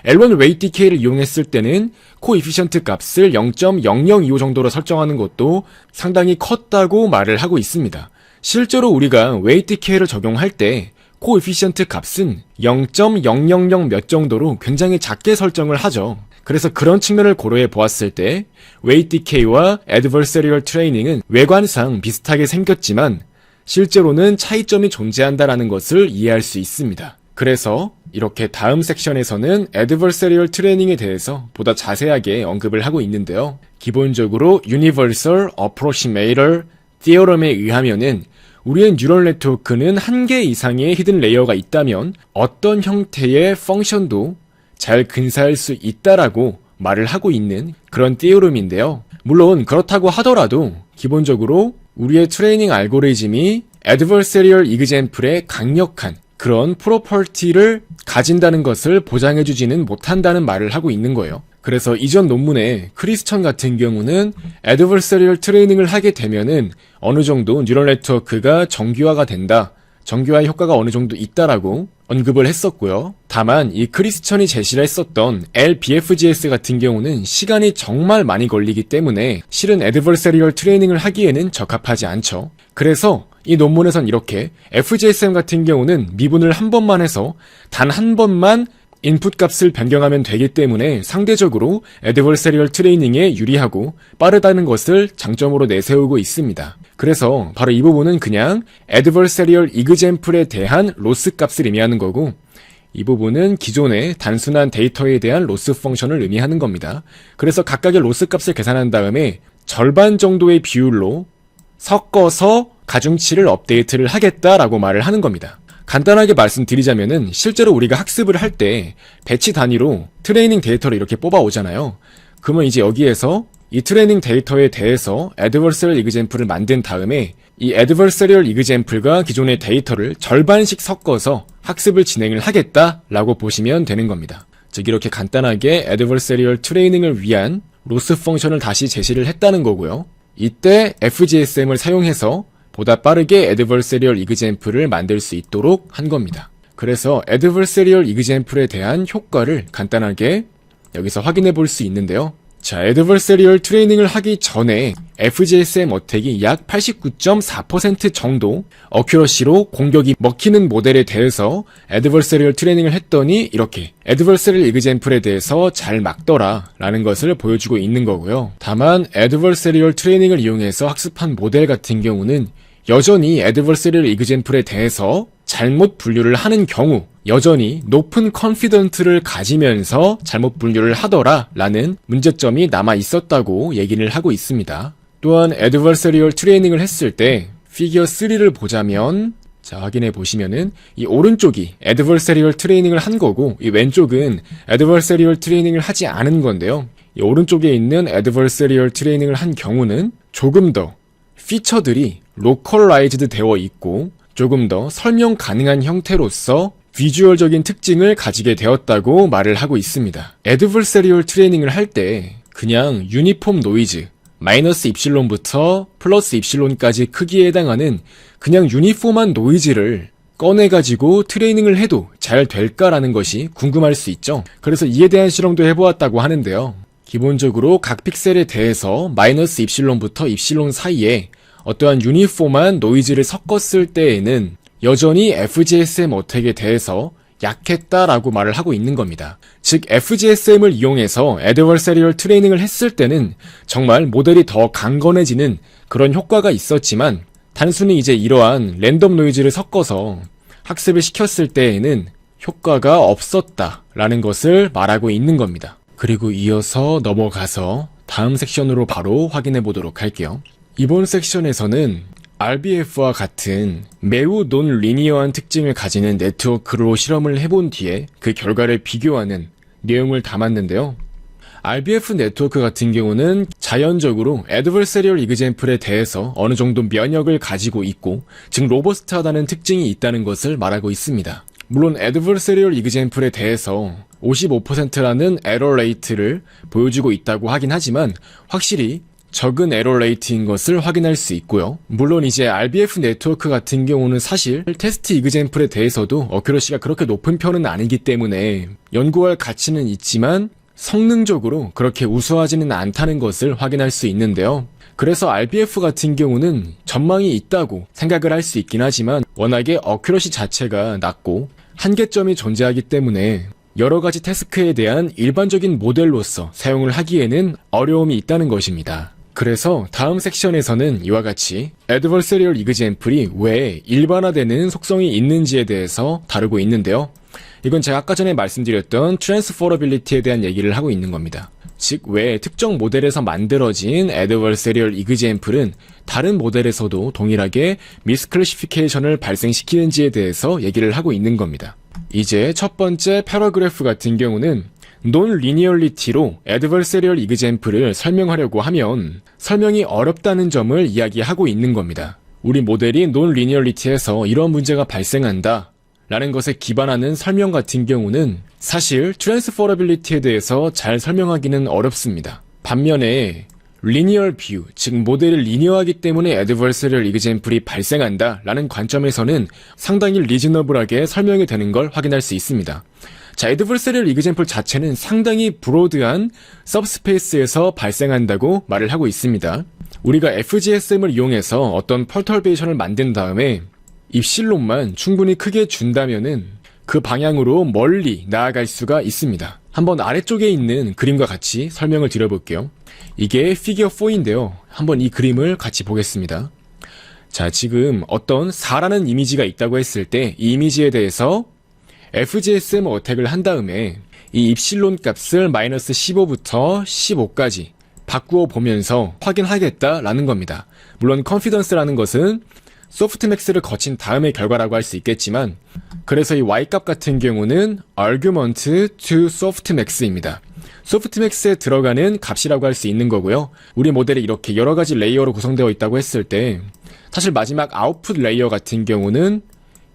L1 weight decay를 이용했을 때는 coefficient 값을 0.0025 정도로 설정하는 것도 상당히 컸다고 말을 하고 있습니다. 실제로 우리가 weight decay를 적용할 때 coefficient 값은 0.000 몇 정도로 굉장히 작게 설정을 하죠. 그래서 그런 측면을 고려해 보았을 때 weight decay와 adversarial training은 외관상 비슷하게 생겼지만 실제로는 차이점이 존재한다라는 것을 이해할 수 있습니다. 그래서 이렇게 다음 섹션에서는 adversarial training에 대해서 보다 자세하게 언급을 하고 있는데요. 기본적으로 universal approximator theorem에 의하면은 우리의 뉴럴 네트워크는 한 개 이상의 히든 레이어가 있다면 어떤 형태의 펑션도 잘 근사할 수 있다라고 말을 하고 있는 그런 티오름인데요. 물론 그렇다고 하더라도 기본적으로 우리의 트레이닝 알고리즘이 adversarial example의 강력한 그런 프로퍼티를 가진다는 것을 보장해주지는 못한다는 말을 하고 있는 거예요. 그래서 이전 논문에 크리스천 같은 경우는 adversarial 트레이닝을 하게 되면은 어느 정도 뉴럴 네트워크가 정규화가 된다, 정규화 효과가 어느 정도 있다라고 언급을 했었고요. 다만 이 크리스천이 제시를 했었던 LBFGS 같은 경우는 시간이 정말 많이 걸리기 때문에 실은 adversarial 트레이닝을 하기에는 적합하지 않죠. 그래서 이 논문에선 이렇게 FGSM 같은 경우는 미분을 한 번만 해서 단 한 번만 인풋 값을 변경하면 되기 때문에 상대적으로 adversarial 트레이닝에 유리하고 빠르다는 것을 장점으로 내세우고 있습니다. 그래서 바로 이 부분은 그냥 adversarial example에 대한 로스 값을 의미하는 거고, 이 부분은 기존의 단순한 데이터에 대한 로스 펑션을 의미하는 겁니다. 그래서 각각의 로스 값을 계산한 다음에 절반 정도의 비율로 섞어서 가중치를 업데이트를 하겠다라고 말을 하는 겁니다. 간단하게 말씀드리자면은 실제로 우리가 학습을 할 때 배치 단위로 트레이닝 데이터를 이렇게 뽑아 오잖아요. 그러면 이제 여기에서 이 트레이닝 데이터에 대해서 adversarial example을 만든 다음에 이 adversarial example과 기존의 데이터를 절반씩 섞어서 학습을 진행을 하겠다라고 보시면 되는 겁니다. 즉 이렇게 간단하게 adversarial training을 위한 로스 펑션을 다시 제시를 했다는 거고요. 이때 FGSM을 사용해서 보다 빠르게 adversarial example을 만들 수 있도록 한 겁니다. 그래서 adversarial example에 대한 효과를 간단하게 여기서 확인해 볼 수 있는데요. 자, 애드버서리얼 트레이닝을 하기 전에 FGSM 어택이 약 89.4% 정도 어큐러시로 공격이 먹히는 모델에 대해서 애드버서리얼 트레이닝을 했더니 이렇게 애드버서리얼 이그젬플에 대해서 잘 막더라 라는 것을 보여주고 있는 거고요. 다만 애드버서리얼 트레이닝을 이용해서 학습한 모델 같은 경우는 여전히 애드버서리얼 이그젬플에 대해서 잘못 분류를 하는 경우 여전히 높은 컨피던트를 가지면서 잘못 분류를 하더라 라는 문제점이 남아 있었다고 얘기를 하고 있습니다. 또한 애드버서리얼 트레이닝을 했을 때 피겨 3를 보자면 자, 확인해 보시면은 이 오른쪽이 애드버서리얼 트레이닝을 한 거고 이 왼쪽은 애드버서리얼 트레이닝을 하지 않은 건데요. 이 오른쪽에 있는 애드버서리얼 트레이닝을 한 경우는 조금 더 피처들이 로컬라이즈드 되어 있고 조금 더 설명 가능한 형태로서 비주얼적인 특징을 가지게 되었다고 말을 하고 있습니다. 애드버서리얼 트레이닝을 할 때 그냥 유니폼 노이즈 마이너스 입실론부터 플러스 입실론까지 크기에 해당하는 그냥 유니폼한 노이즈를 꺼내가지고 트레이닝을 해도 잘 될까라는 것이 궁금할 수 있죠. 그래서 이에 대한 실험도 해보았다고 하는데요. 기본적으로 각 픽셀에 대해서 마이너스 입실론부터 입실론 사이에 어떠한 유니폼한 노이즈를 섞었을 때에는 여전히 FGSM 어택에 대해서 약했다라고 말을 하고 있는 겁니다. 즉 FGSM을 이용해서 애드버서리얼 트레이닝을 했을 때는 정말 모델이 더 강건해지는 그런 효과가 있었지만 단순히 이제 이러한 랜덤 노이즈를 섞어서 학습을 시켰을 때에는 효과가 없었다라는 것을 말하고 있는 겁니다. 그리고 이어서 넘어가서 다음 섹션으로 바로 확인해 보도록 할게요. 이번 섹션에서는 RBF와 같은 매우 논리니어한 특징을 가지는 네트워크로 실험을 해본 뒤에 그 결과를 비교하는 내용을 담았는데요. RBF 네트워크 같은 경우는 자연적으로 애드버서리얼 이그젬플에 대해서 어느 정도 면역을 가지고 있고 즉 로버스트하다는 특징이 있다는 것을 말하고 있습니다. 물론 애드버서리얼 이그젬플에 대해서 55%라는 에러 레이트를 보여주고 있다고 하긴 하지만 확실히 적은 에러 레이트인 것을 확인할 수 있고요. 물론 이제 RBF 네트워크 같은 경우는 사실 테스트 이그젬플에 대해서도 어큐러시가 그렇게 높은 편은 아니기 때문에 연구할 가치는 있지만 성능적으로 그렇게 우수하지는 않다는 것을 확인할 수 있는데요. 그래서 RBF 같은 경우는 전망이 있다고 생각을 할 수 있긴 하지만 워낙에 어큐러시 자체가 낮고 한계점이 존재하기 때문에 여러 가지 태스크에 대한 일반적인 모델로서 사용을 하기에는 어려움이 있다는 것입니다. 그래서 다음 섹션에서는 이와 같이 애드버서리얼 이그젬플이 왜 일반화되는 속성이 있는지에 대해서 다루고 있는데요. 이건 제가 아까 전에 말씀드렸던 트랜스포러빌리티에 대한 얘기를 하고 있는 겁니다. 즉, 왜 특정 모델에서 만들어진 애드버서리얼 이그젬플은 다른 모델에서도 동일하게 미스클래시피케이션을 발생시키는지에 대해서 얘기를 하고 있는 겁니다. 이제 첫 번째 패러그래프 같은 경우는 논리니얼리티로 애드버서리얼 이그젬플을 설명하려고 하면 설명이 어렵다는 점을 이야기하고 있는 겁니다. 우리 모델이 논리니얼리티에서 이런 문제가 발생한다 라는 것에 기반하는 설명 같은 경우는 사실 트랜스포러빌리티에 대해서 잘 설명하기는 어렵습니다. 반면에 리니얼 뷰, 즉 모델이 리니어하기 때문에 애드버서리얼 이그젬플이 발생한다 라는 관점에서는 상당히 리즈너블하게 설명이 되는 걸 확인할 수 있습니다. 자, 애드버서리얼 이그젬플 자체는 상당히 브로드한 서브스페이스에서 발생한다고 말을 하고 있습니다. 우리가 FGSM을 이용해서 어떤 펄터베이션을 만든 다음에 입실론만 충분히 크게 준다면은 그 방향으로 멀리 나아갈 수가 있습니다. 한번 아래쪽에 있는 그림과 같이 설명을 드려볼게요. 이게 피겨 4인데요. 한번 이 그림을 같이 보겠습니다. 자, 지금 어떤 4라는 이미지가 있다고 했을 때 이 이미지에 대해서 FGSM 어택을 한 다음에 이 입실론 값을 마이너스 15부터 15까지 바꾸어 보면서 확인하겠다라는 겁니다. 물론 컨피던스라는 것은 소프트맥스를 거친 다음의 결과라고 할 수 있겠지만 그래서 이 y값 같은 경우는 argument to softmax입니다. 소프트맥스에 들어가는 값이라고 할 수 있는 거고요. 우리 모델이 이렇게 여러 가지 레이어로 구성되어 있다고 했을 때 사실 마지막 아웃풋 레이어 같은 경우는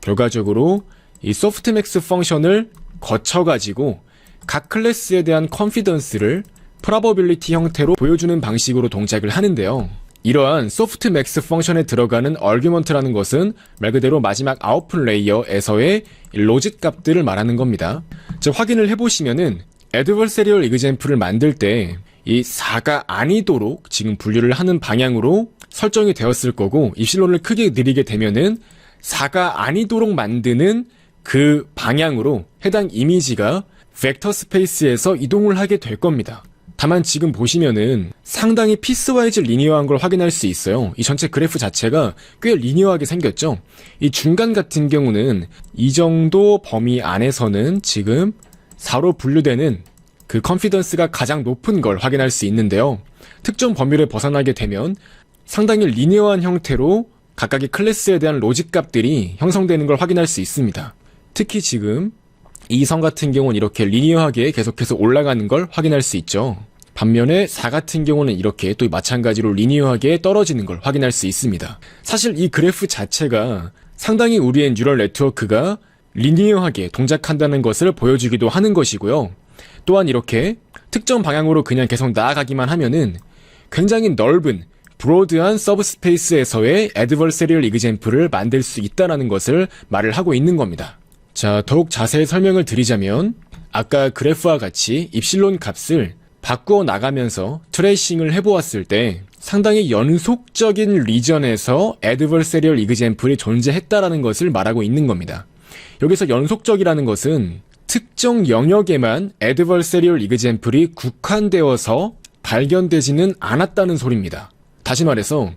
결과적으로 이 소프트맥스 펑션을 거쳐가지고 각 클래스에 대한 컨피던스를 프로버빌리티 형태로 보여주는 방식으로 동작을 하는데요. 이러한 소프트맥스 펑션에 들어가는 argument라는 것은 말 그대로 마지막 아웃풋 레이어에서의 로짓 값들을 말하는 겁니다. 즉 확인을 해보시면은 애드버서리얼 이그젬플을 만들 때 이 4가 아니도록 지금 분류를 하는 방향으로 설정이 되었을 거고, 입실론을 크게 늘리게 되면은 4가 아니도록 만드는 그 방향으로 해당 이미지가 벡터 스페이스에서 이동을 하게 될 겁니다. 다만 지금 보시면은 상당히 피스와이즈 리니어한 걸 확인할 수 있어요. 이 전체 그래프 자체가 꽤 리니어하게 생겼죠. 이 중간 같은 경우는 이 정도 범위 안에서는 지금 4로 분류되는 그 컨피던스가 가장 높은 걸 확인할 수 있는데요. 특정 범위를 벗어나게 되면 상당히 리니어한 형태로 각각의 클래스에 대한 로직 값들이 형성되는 걸 확인할 수 있습니다. 특히 지금 이 선 같은 경우는 이렇게 리니어하게 계속해서 올라가는 걸 확인할 수 있죠. 반면에 4 같은 경우는 이렇게 또 마찬가지로 리니어하게 떨어지는 걸 확인할 수 있습니다. 사실 이 그래프 자체가 상당히 우리의 뉴럴 네트워크가 리니어하게 동작한다는 것을 보여주기도 하는 것이고요. 또한 이렇게 특정 방향으로 그냥 계속 나아가기만 하면은 굉장히 넓은 브로드한 서브스페이스에서의 애드버서리얼 이그젬플을 만들 수 있다는 것을 말을 하고 있는 겁니다. 자, 더욱 자세히 설명을 드리자면 아까 그래프와 같이 입실론 값을 바꾸어 나가면서 트레이싱을 해보았을 때 상당히 연속적인 리전에서 애드버서리얼 이그젬플이 존재했다라는 것을 말하고 있는 겁니다. 여기서 연속적이라는 것은 특정 영역에만 애드버서리얼 이그젬플이 국한되어서 발견되지는 않았다는 소리입니다. 다시 말해서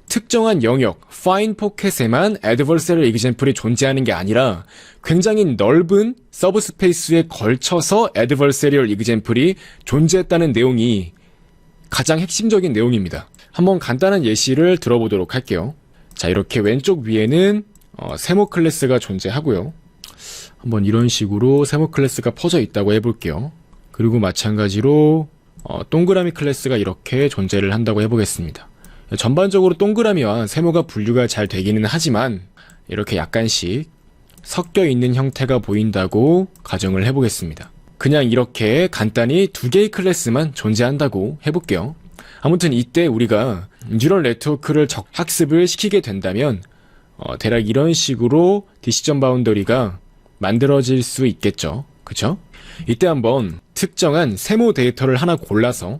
특정한 영역, 파인 포켓에만 애드버서리얼 이그젬플이 존재하는 게 아니라 굉장히 넓은 서브스페이스에 걸쳐서 애드버서리얼 이그젬플이 존재했다는 내용이 가장 핵심적인 내용입니다. 한번 간단한 예시를 들어보도록 할게요. 자, 이렇게 왼쪽 위에는 세모 클래스가 존재하고요. 한번 이런 식으로 세모 클래스가 퍼져 있다고 해볼게요. 그리고 마찬가지로 동그라미 클래스가 이렇게 존재를 한다고 해보겠습니다. 전반적으로 동그라미와 세모가 분류가 잘 되기는 하지만 이렇게 약간씩 섞여 있는 형태가 보인다고 가정을 해보겠습니다. 그냥 이렇게 간단히 두 개의 클래스만 존재한다고 해볼게요. 아무튼 이때 우리가 뉴럴 네트워크를 학습을 시키게 된다면 대략 이런 식으로 디시전 바운더리가 만들어질 수 있겠죠. 그쵸? 이때 한번 특정한 세모 데이터를 하나 골라서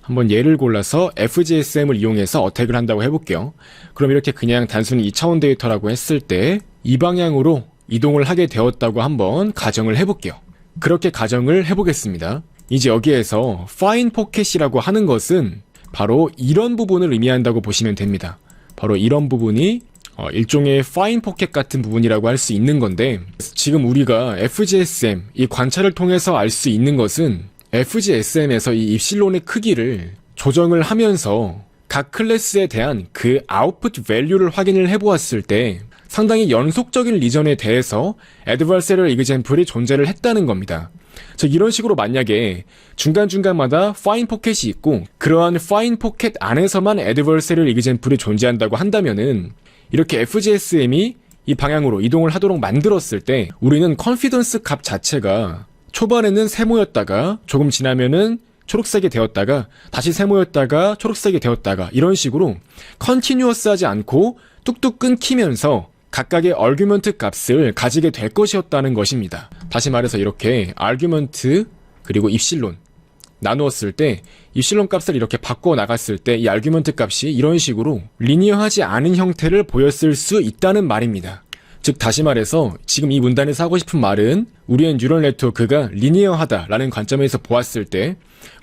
한번 예를 골라서 FGSM을 이용해서 어택을 한다고 해볼게요. 그럼 이렇게 그냥 단순히 2차원 데이터라고 했을 때 이 방향으로 이동을 하게 되었다고 한번 가정을 해볼게요. 그렇게 가정을 해보겠습니다. 이제 여기에서 fine pocket이라고 하는 것은 바로 이런 부분을 의미한다고 보시면 됩니다. 바로 이런 부분이 일종의 fine pocket 같은 부분이라고 할 수 있는 건데, 지금 우리가 FGSM, 이 관찰을 통해서 알 수 있는 것은 FGSM에서 이 입실론의 크기를 조정을 하면서 각 클래스에 대한 그 아웃풋 밸류를 확인을 해보았을 때 상당히 연속적인 리전에 대해서 애드버서리얼 이그젬플이 존재를 했다는 겁니다. 즉 이런 식으로 만약에 중간중간마다 파인 포켓이 있고 그러한 파인 포켓 안에서만 애드버서리얼 이그젬플이 존재한다고 한다면은 이렇게 FGSM이 이 방향으로 이동을 하도록 만들었을 때 우리는 컨피던스 값 자체가 초반에는 세모였다가 조금 지나면은 초록색이 되었다가 다시 세모였다가 초록색이 되었다가 이런 식으로 컨티뉴어스하지 않고 뚝뚝 끊기면서 각각의 얼규먼트 값을 가지게 될 것이었다는 것입니다. 다시 말해서 이렇게 알규먼트 그리고 입실론 나누었을 때 입실론 값을 이렇게 바꿔 나갔을 때 이 알규먼트 값이 이런 식으로 리니어하지 않은 형태를 보였을 수 있다는 말입니다. 즉 다시 말해서 지금 이 문단에서 하고 싶은 말은 우리의 뉴럴 네트워크가 리니어하다라는 관점에서 보았을 때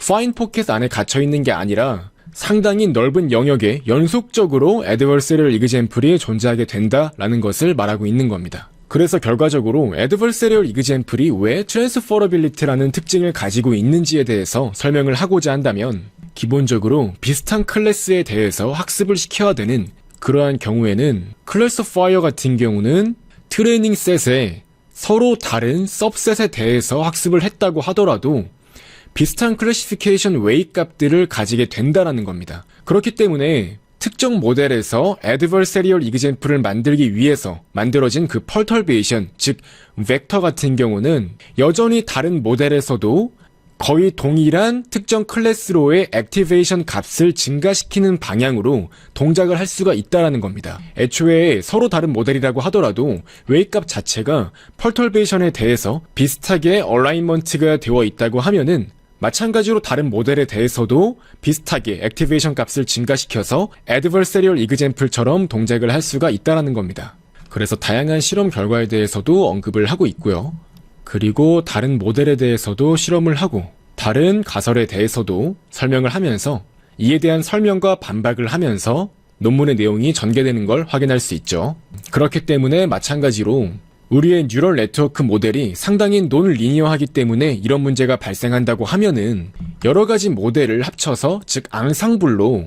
파인 포켓 안에 갇혀있는 게 아니라 상당히 넓은 영역에 연속적으로 애드버서리얼 이그젬플이 존재하게 된다라는 것을 말하고 있는 겁니다. 그래서 결과적으로 애드버서리얼 이그젬플이 왜 트랜스퍼러빌리티라는 특징을 가지고 있는지에 대해서 설명을 하고자 한다면 기본적으로 비슷한 클래스에 대해서 학습을 시켜야 되는 그러한 경우에는 클래스파이어 같은 경우는 트레이닝 셋에 서로 다른 सब셋에 대해서 학습을 했다고 하더라도 비슷한 클래시피케이션 웨이 값들을 가지게 된다는 겁니다. 그렇기 때문에 특정 모델에서 애드버서리얼 이그젬플을 만들기 위해서 만들어진 그 펄터베이션, 즉 벡터 같은 경우는 여전히 다른 모델에서도 거의 동일한 특정 클래스로의 액티베이션 값을 증가시키는 방향으로 동작을 할 수가 있다는 겁니다. 애초에 서로 다른 모델이라고 하더라도 웨이 값 자체가 펄터베이션에 대해서 비슷하게 얼라인먼트가 되어 있다고 하면은 마찬가지로 다른 모델에 대해서도 비슷하게 액티베이션 값을 증가시켜서 adversarial example처럼 동작을 할 수가 있다는 겁니다. 그래서 다양한 실험 결과에 대해서도 언급을 하고 있고요. 그리고 다른 모델에 대해서도 실험을 하고 다른 가설에 대해서도 설명을 하면서 이에 대한 설명과 반박을 하면서 논문의 내용이 전개되는 걸 확인할 수 있죠. 그렇기 때문에 마찬가지로 우리의 뉴럴 네트워크 모델이 상당히 논리니어하기 때문에 이런 문제가 발생한다고 하면은 여러 가지 모델을 합쳐서 즉 앙상블로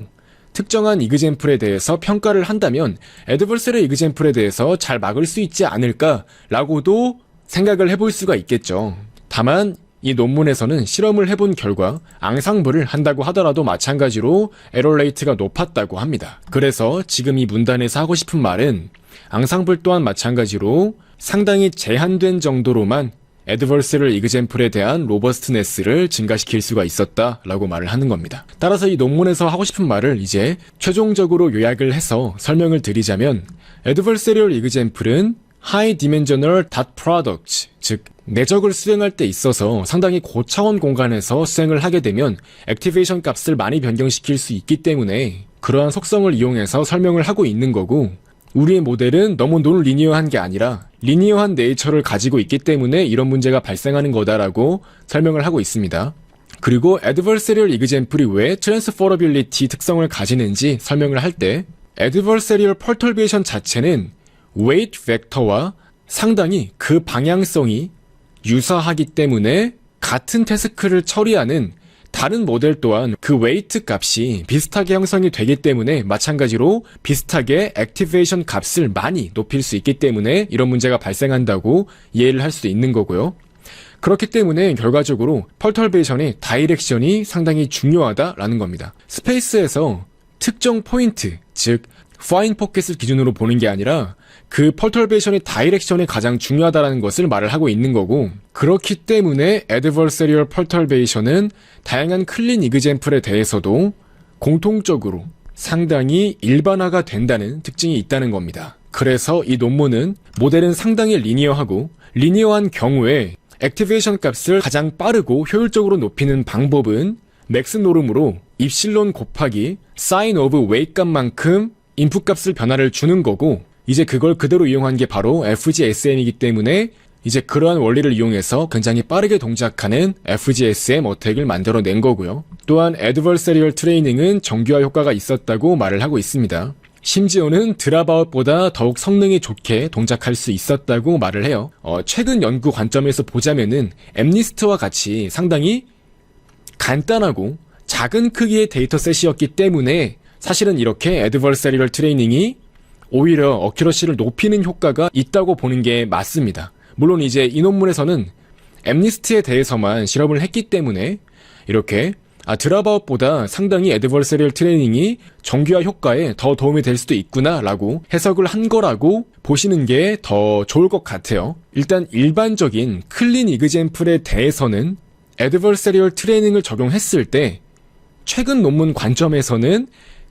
특정한 이그젬플에 대해서 평가를 한다면 애드버서리 이그젬플에 대해서 잘 막을 수 있지 않을까라고도 생각을 해볼 수가 있겠죠. 다만 이 논문에서는 실험을 해본 결과 앙상블을 한다고 하더라도 마찬가지로 에러 레이트가 높았다고 합니다. 그래서 지금 이 문단에서 하고 싶은 말은 앙상블 또한 마찬가지로 상당히 제한된 정도로만 애드버서럴 이그젬플에 대한 로버스트네스를 증가시킬 수가 있었다라고 말을 하는 겁니다. 따라서 이 논문에서 하고 싶은 말을 이제 최종적으로 요약을 해서 설명을 드리자면 애드버서럴 이그젬플은 High Dimensional Dot Products, 즉 내적을 수행할 때 있어서 상당히 고차원 공간에서 수행을 하게 되면 액티베이션 값을 많이 변경시킬 수 있기 때문에 그러한 속성을 이용해서 설명을 하고 있는 거고, 우리의 모델은 너무 논리니어한 게 아니라 리니어한 네이처를 가지고 있기 때문에 이런 문제가 발생하는 거다라고 설명을 하고 있습니다. 그리고 adversarial example이 왜 transferability 특성을 가지는지 설명을 할 때 adversarial perturbation 자체는 weight 벡터와 상당히 그 방향성이 유사하기 때문에 같은 태스크를 처리하는 다른 모델 또한 그 웨이트 값이 비슷하게 형성이 되기 때문에 마찬가지로 비슷하게 액티베이션 값을 많이 높일 수 있기 때문에 이런 문제가 발생한다고 이해를 할 수 있는 거고요. 그렇기 때문에 결과적으로 펄터베이션의 다이렉션이 상당히 중요하다라는 겁니다. 스페이스에서 특정 포인트, 즉 파인 포켓을 기준으로 보는 게 아니라 그 펄터베이션의 다이렉션이 가장 중요하다는 것을 말을 하고 있는 거고, 그렇기 때문에 adversarial perturbation은 다양한 클린 이그젬플에 대해서도 공통적으로 상당히 일반화가 된다는 특징이 있다는 겁니다. 그래서 이 논문은 모델은 상당히 리니어하고 리니어한 경우에 액티베이션 값을 가장 빠르고 효율적으로 높이는 방법은 맥스 노름으로 입실론 곱하기 sin of weight 값만큼 인풋 값을 변화를 주는 거고, 이제 그걸 그대로 이용한 게 바로 FGSM이기 때문에 이제 그러한 원리를 이용해서 굉장히 빠르게 동작하는 FGSM 어택을 만들어낸 거고요. 또한 adversarial training은 정교화 효과가 있었다고 말을 하고 있습니다. 심지어는 드랍아웃보다 더욱 성능이 좋게 동작할 수 있었다고 말을 해요. 최근 연구 관점에서 보자면은 엠니스트와 같이 상당히 간단하고 작은 크기의 데이터셋이었기 때문에 사실은 이렇게 adversarial training이 오히려 어큐러시를 높이는 효과가 있다고 보는 게 맞습니다. 물론 이제 이 논문에서는 엠니스트에 대해서만 실험을 했기 때문에 이렇게 드랍아웃보다 상당히 adversarial training이 정교화 효과에 더 도움이 될 수도 있구나 라고 해석을 한 거라고 보시는 게 더 좋을 것 같아요. 일단 일반적인 클린 이그젬플에 대해서는 adversarial training을 적용했을 때 최근 논문 관점에서는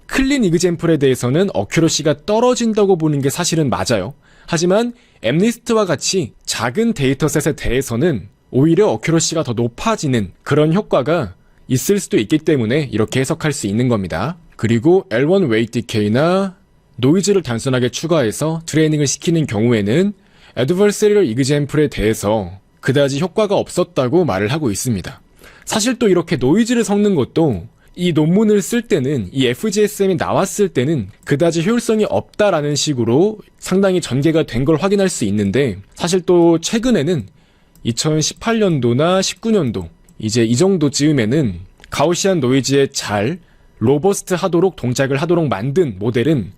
클린 이그젬플에 대해서는 어큐러시가 떨어진다고 보는 게 사실은 맞아요. 하지만 엠니스트와 같이 작은 데이터셋에 대해서는 오히려 어큐러시가 더 높아지는 그런 효과가 있을 수도 있기 때문에 이렇게 해석할 수 있는 겁니다. 그리고 L1 웨이트 디케이나 노이즈를 단순하게 추가해서 트레이닝을 시키는 경우에는 adversarial example에 대해서 그다지 효과가 없었다고 말을 하고 있습니다. 사실 또 이렇게 노이즈를 섞는 것도 이 논문을 쓸 때는, 이 FGSM이 나왔을 때는 그다지 효율성이 없다라는 식으로 상당히 전개가 된 걸 확인할 수 있는데, 사실 또 최근에는 2018년도나 19년도 이제 이 정도 즈음에는 가우시안 노이즈에 잘 로버스트 하도록 동작을 하도록 만든 모델은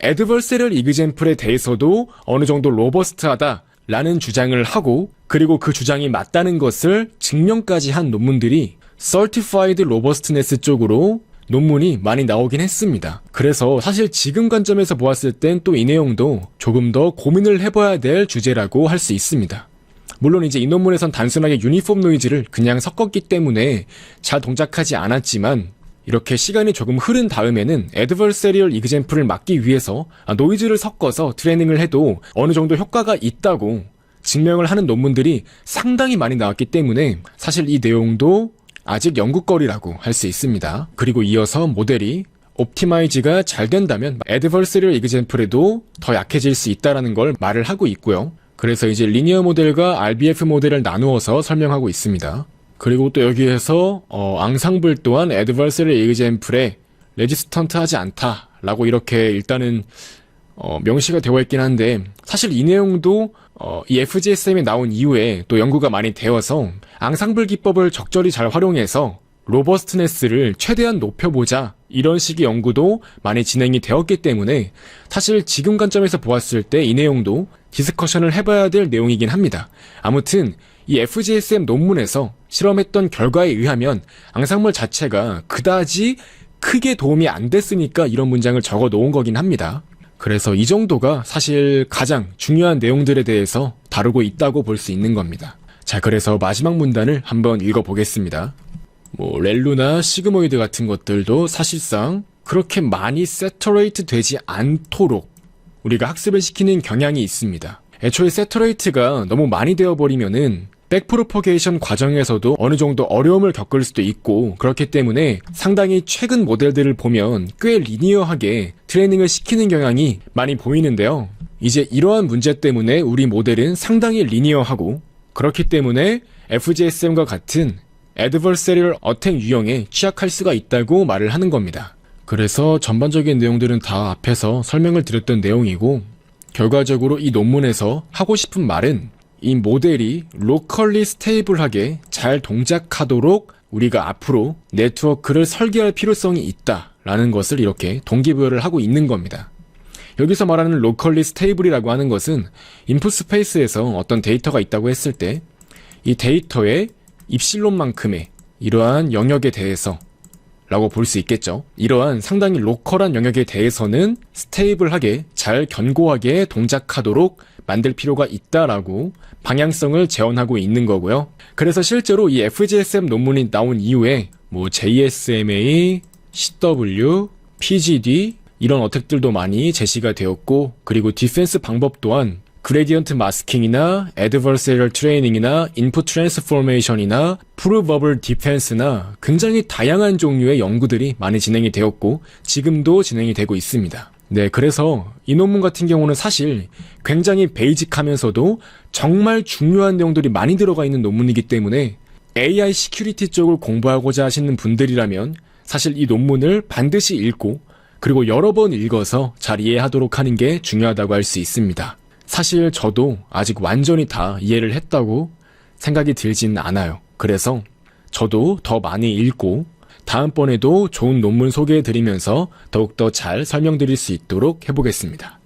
adversarial example에 대해서도 어느 정도 로버스트하다 라는 주장을 하고, 그리고 그 주장이 맞다는 것을 증명까지 한 논문들이 Certified Robustness 쪽으로 논문이 많이 나오긴 했습니다. 그래서 사실 지금 관점에서 보았을 땐 또 이 내용도 조금 더 고민을 해봐야 될 주제라고 할 수 있습니다. 물론 이제 이 논문에선 단순하게 유니폼 노이즈를 그냥 섞었기 때문에 잘 동작하지 않았지만, 이렇게 시간이 조금 흐른 다음에는 adversarial example을 막기 위해서 노이즈를 섞어서 트레이닝을 해도 어느 정도 효과가 있다고 증명을 하는 논문들이 상당히 많이 나왔기 때문에 사실 이 내용도 아직 연구거리라고 할 수 있습니다. 그리고 이어서 모델이 옵티마이즈가 잘 된다면 애드버서리얼 이그젬플에도 더 약해질 수 있다는 걸 말을 하고 있고요. 그래서 이제 리니어 모델과 RBF 모델을 나누어서 설명하고 있습니다. 그리고 또 여기에서 앙상블 또한 애드버서리얼 이그젬플에 레지스턴트하지 않다라고 이렇게 일단은 명시가 되어 있긴 한데, 사실 이 내용도 이 FGSM이 나온 이후에 또 연구가 많이 되어서 앙상블 기법을 적절히 잘 활용해서 로버스트네스를 최대한 높여보자, 이런 식의 연구도 많이 진행이 되었기 때문에 사실 지금 관점에서 보았을 때 이 내용도 디스커션을 해봐야 될 내용이긴 합니다. 아무튼 이 FGSM 논문에서 실험했던 결과에 의하면 앙상블 자체가 그다지 크게 도움이 안 됐으니까 이런 문장을 적어 놓은 거긴 합니다. 그래서 이 정도가 사실 가장 중요한 내용들에 대해서 다루고 있다고 볼 수 있는 겁니다. 자, 그래서 마지막 문단을 한번 읽어보겠습니다. 렐루나 시그모이드 같은 것들도 사실상 그렇게 많이 세터레이트 되지 않도록 우리가 학습을 시키는 경향이 있습니다. 애초에 세터레이트가 너무 많이 되어버리면은 백프로퍼게이션 과정에서도 어느 정도 어려움을 겪을 수도 있고, 그렇기 때문에 상당히 최근 모델들을 보면 꽤 리니어하게 트레이닝을 시키는 경향이 많이 보이는데요. 이제 이러한 문제 때문에 우리 모델은 상당히 리니어하고, 그렇기 때문에 FGSM과 같은 애드버서리얼 어택 유형에 취약할 수가 있다고 말을 하는 겁니다. 그래서 전반적인 내용들은 다 앞에서 설명을 드렸던 내용이고, 결과적으로 이 논문에서 하고 싶은 말은 이 모델이 로컬리 스테이블하게 잘 동작하도록 우리가 앞으로 네트워크를 설계할 필요성이 있다라는 것을 이렇게 동기부여를 하고 있는 겁니다. 여기서 말하는 로컬리 스테이블이라고 하는 것은 인풋 스페이스에서 어떤 데이터가 있다고 했을 때 이 데이터의 입실론만큼의 이러한 영역에 대해서 라고 볼 수 있겠죠. 이러한 상당히 로컬한 영역에 대해서는 스테이블하게 잘 견고하게 동작하도록 만들 필요가 있다라고 방향성을 제언하고 있는 거고요. 그래서 실제로 이 FGSM 논문이 나온 이후에 JSMA, CW, PGD 이런 어택들도 많이 제시가 되었고, 그리고 디펜스 방법 또한 그레디언트 마스킹이나 애드버서리얼 트레이닝이나 인풋 트랜스포메이션이나 프루버블 디펜스나 굉장히 다양한 종류의 연구들이 많이 진행이 되었고 지금도 진행이 되고 있습니다. 네, 그래서 이 논문 같은 경우는 사실 굉장히 베이직하면서도 정말 중요한 내용들이 많이 들어가 있는 논문이기 때문에 AI 시큐리티 쪽을 공부하고자 하시는 분들이라면 사실 이 논문을 반드시 읽고 그리고 여러 번 읽어서 잘 이해하도록 하는 게 중요하다고 할 수 있습니다. 사실 저도 아직 완전히 다 이해를 했다고 생각이 들진 않아요. 그래서 저도 더 많이 읽고 다음번에도 좋은 논문 소개해드리면서 더욱더 잘 설명드릴 수 있도록 해보겠습니다.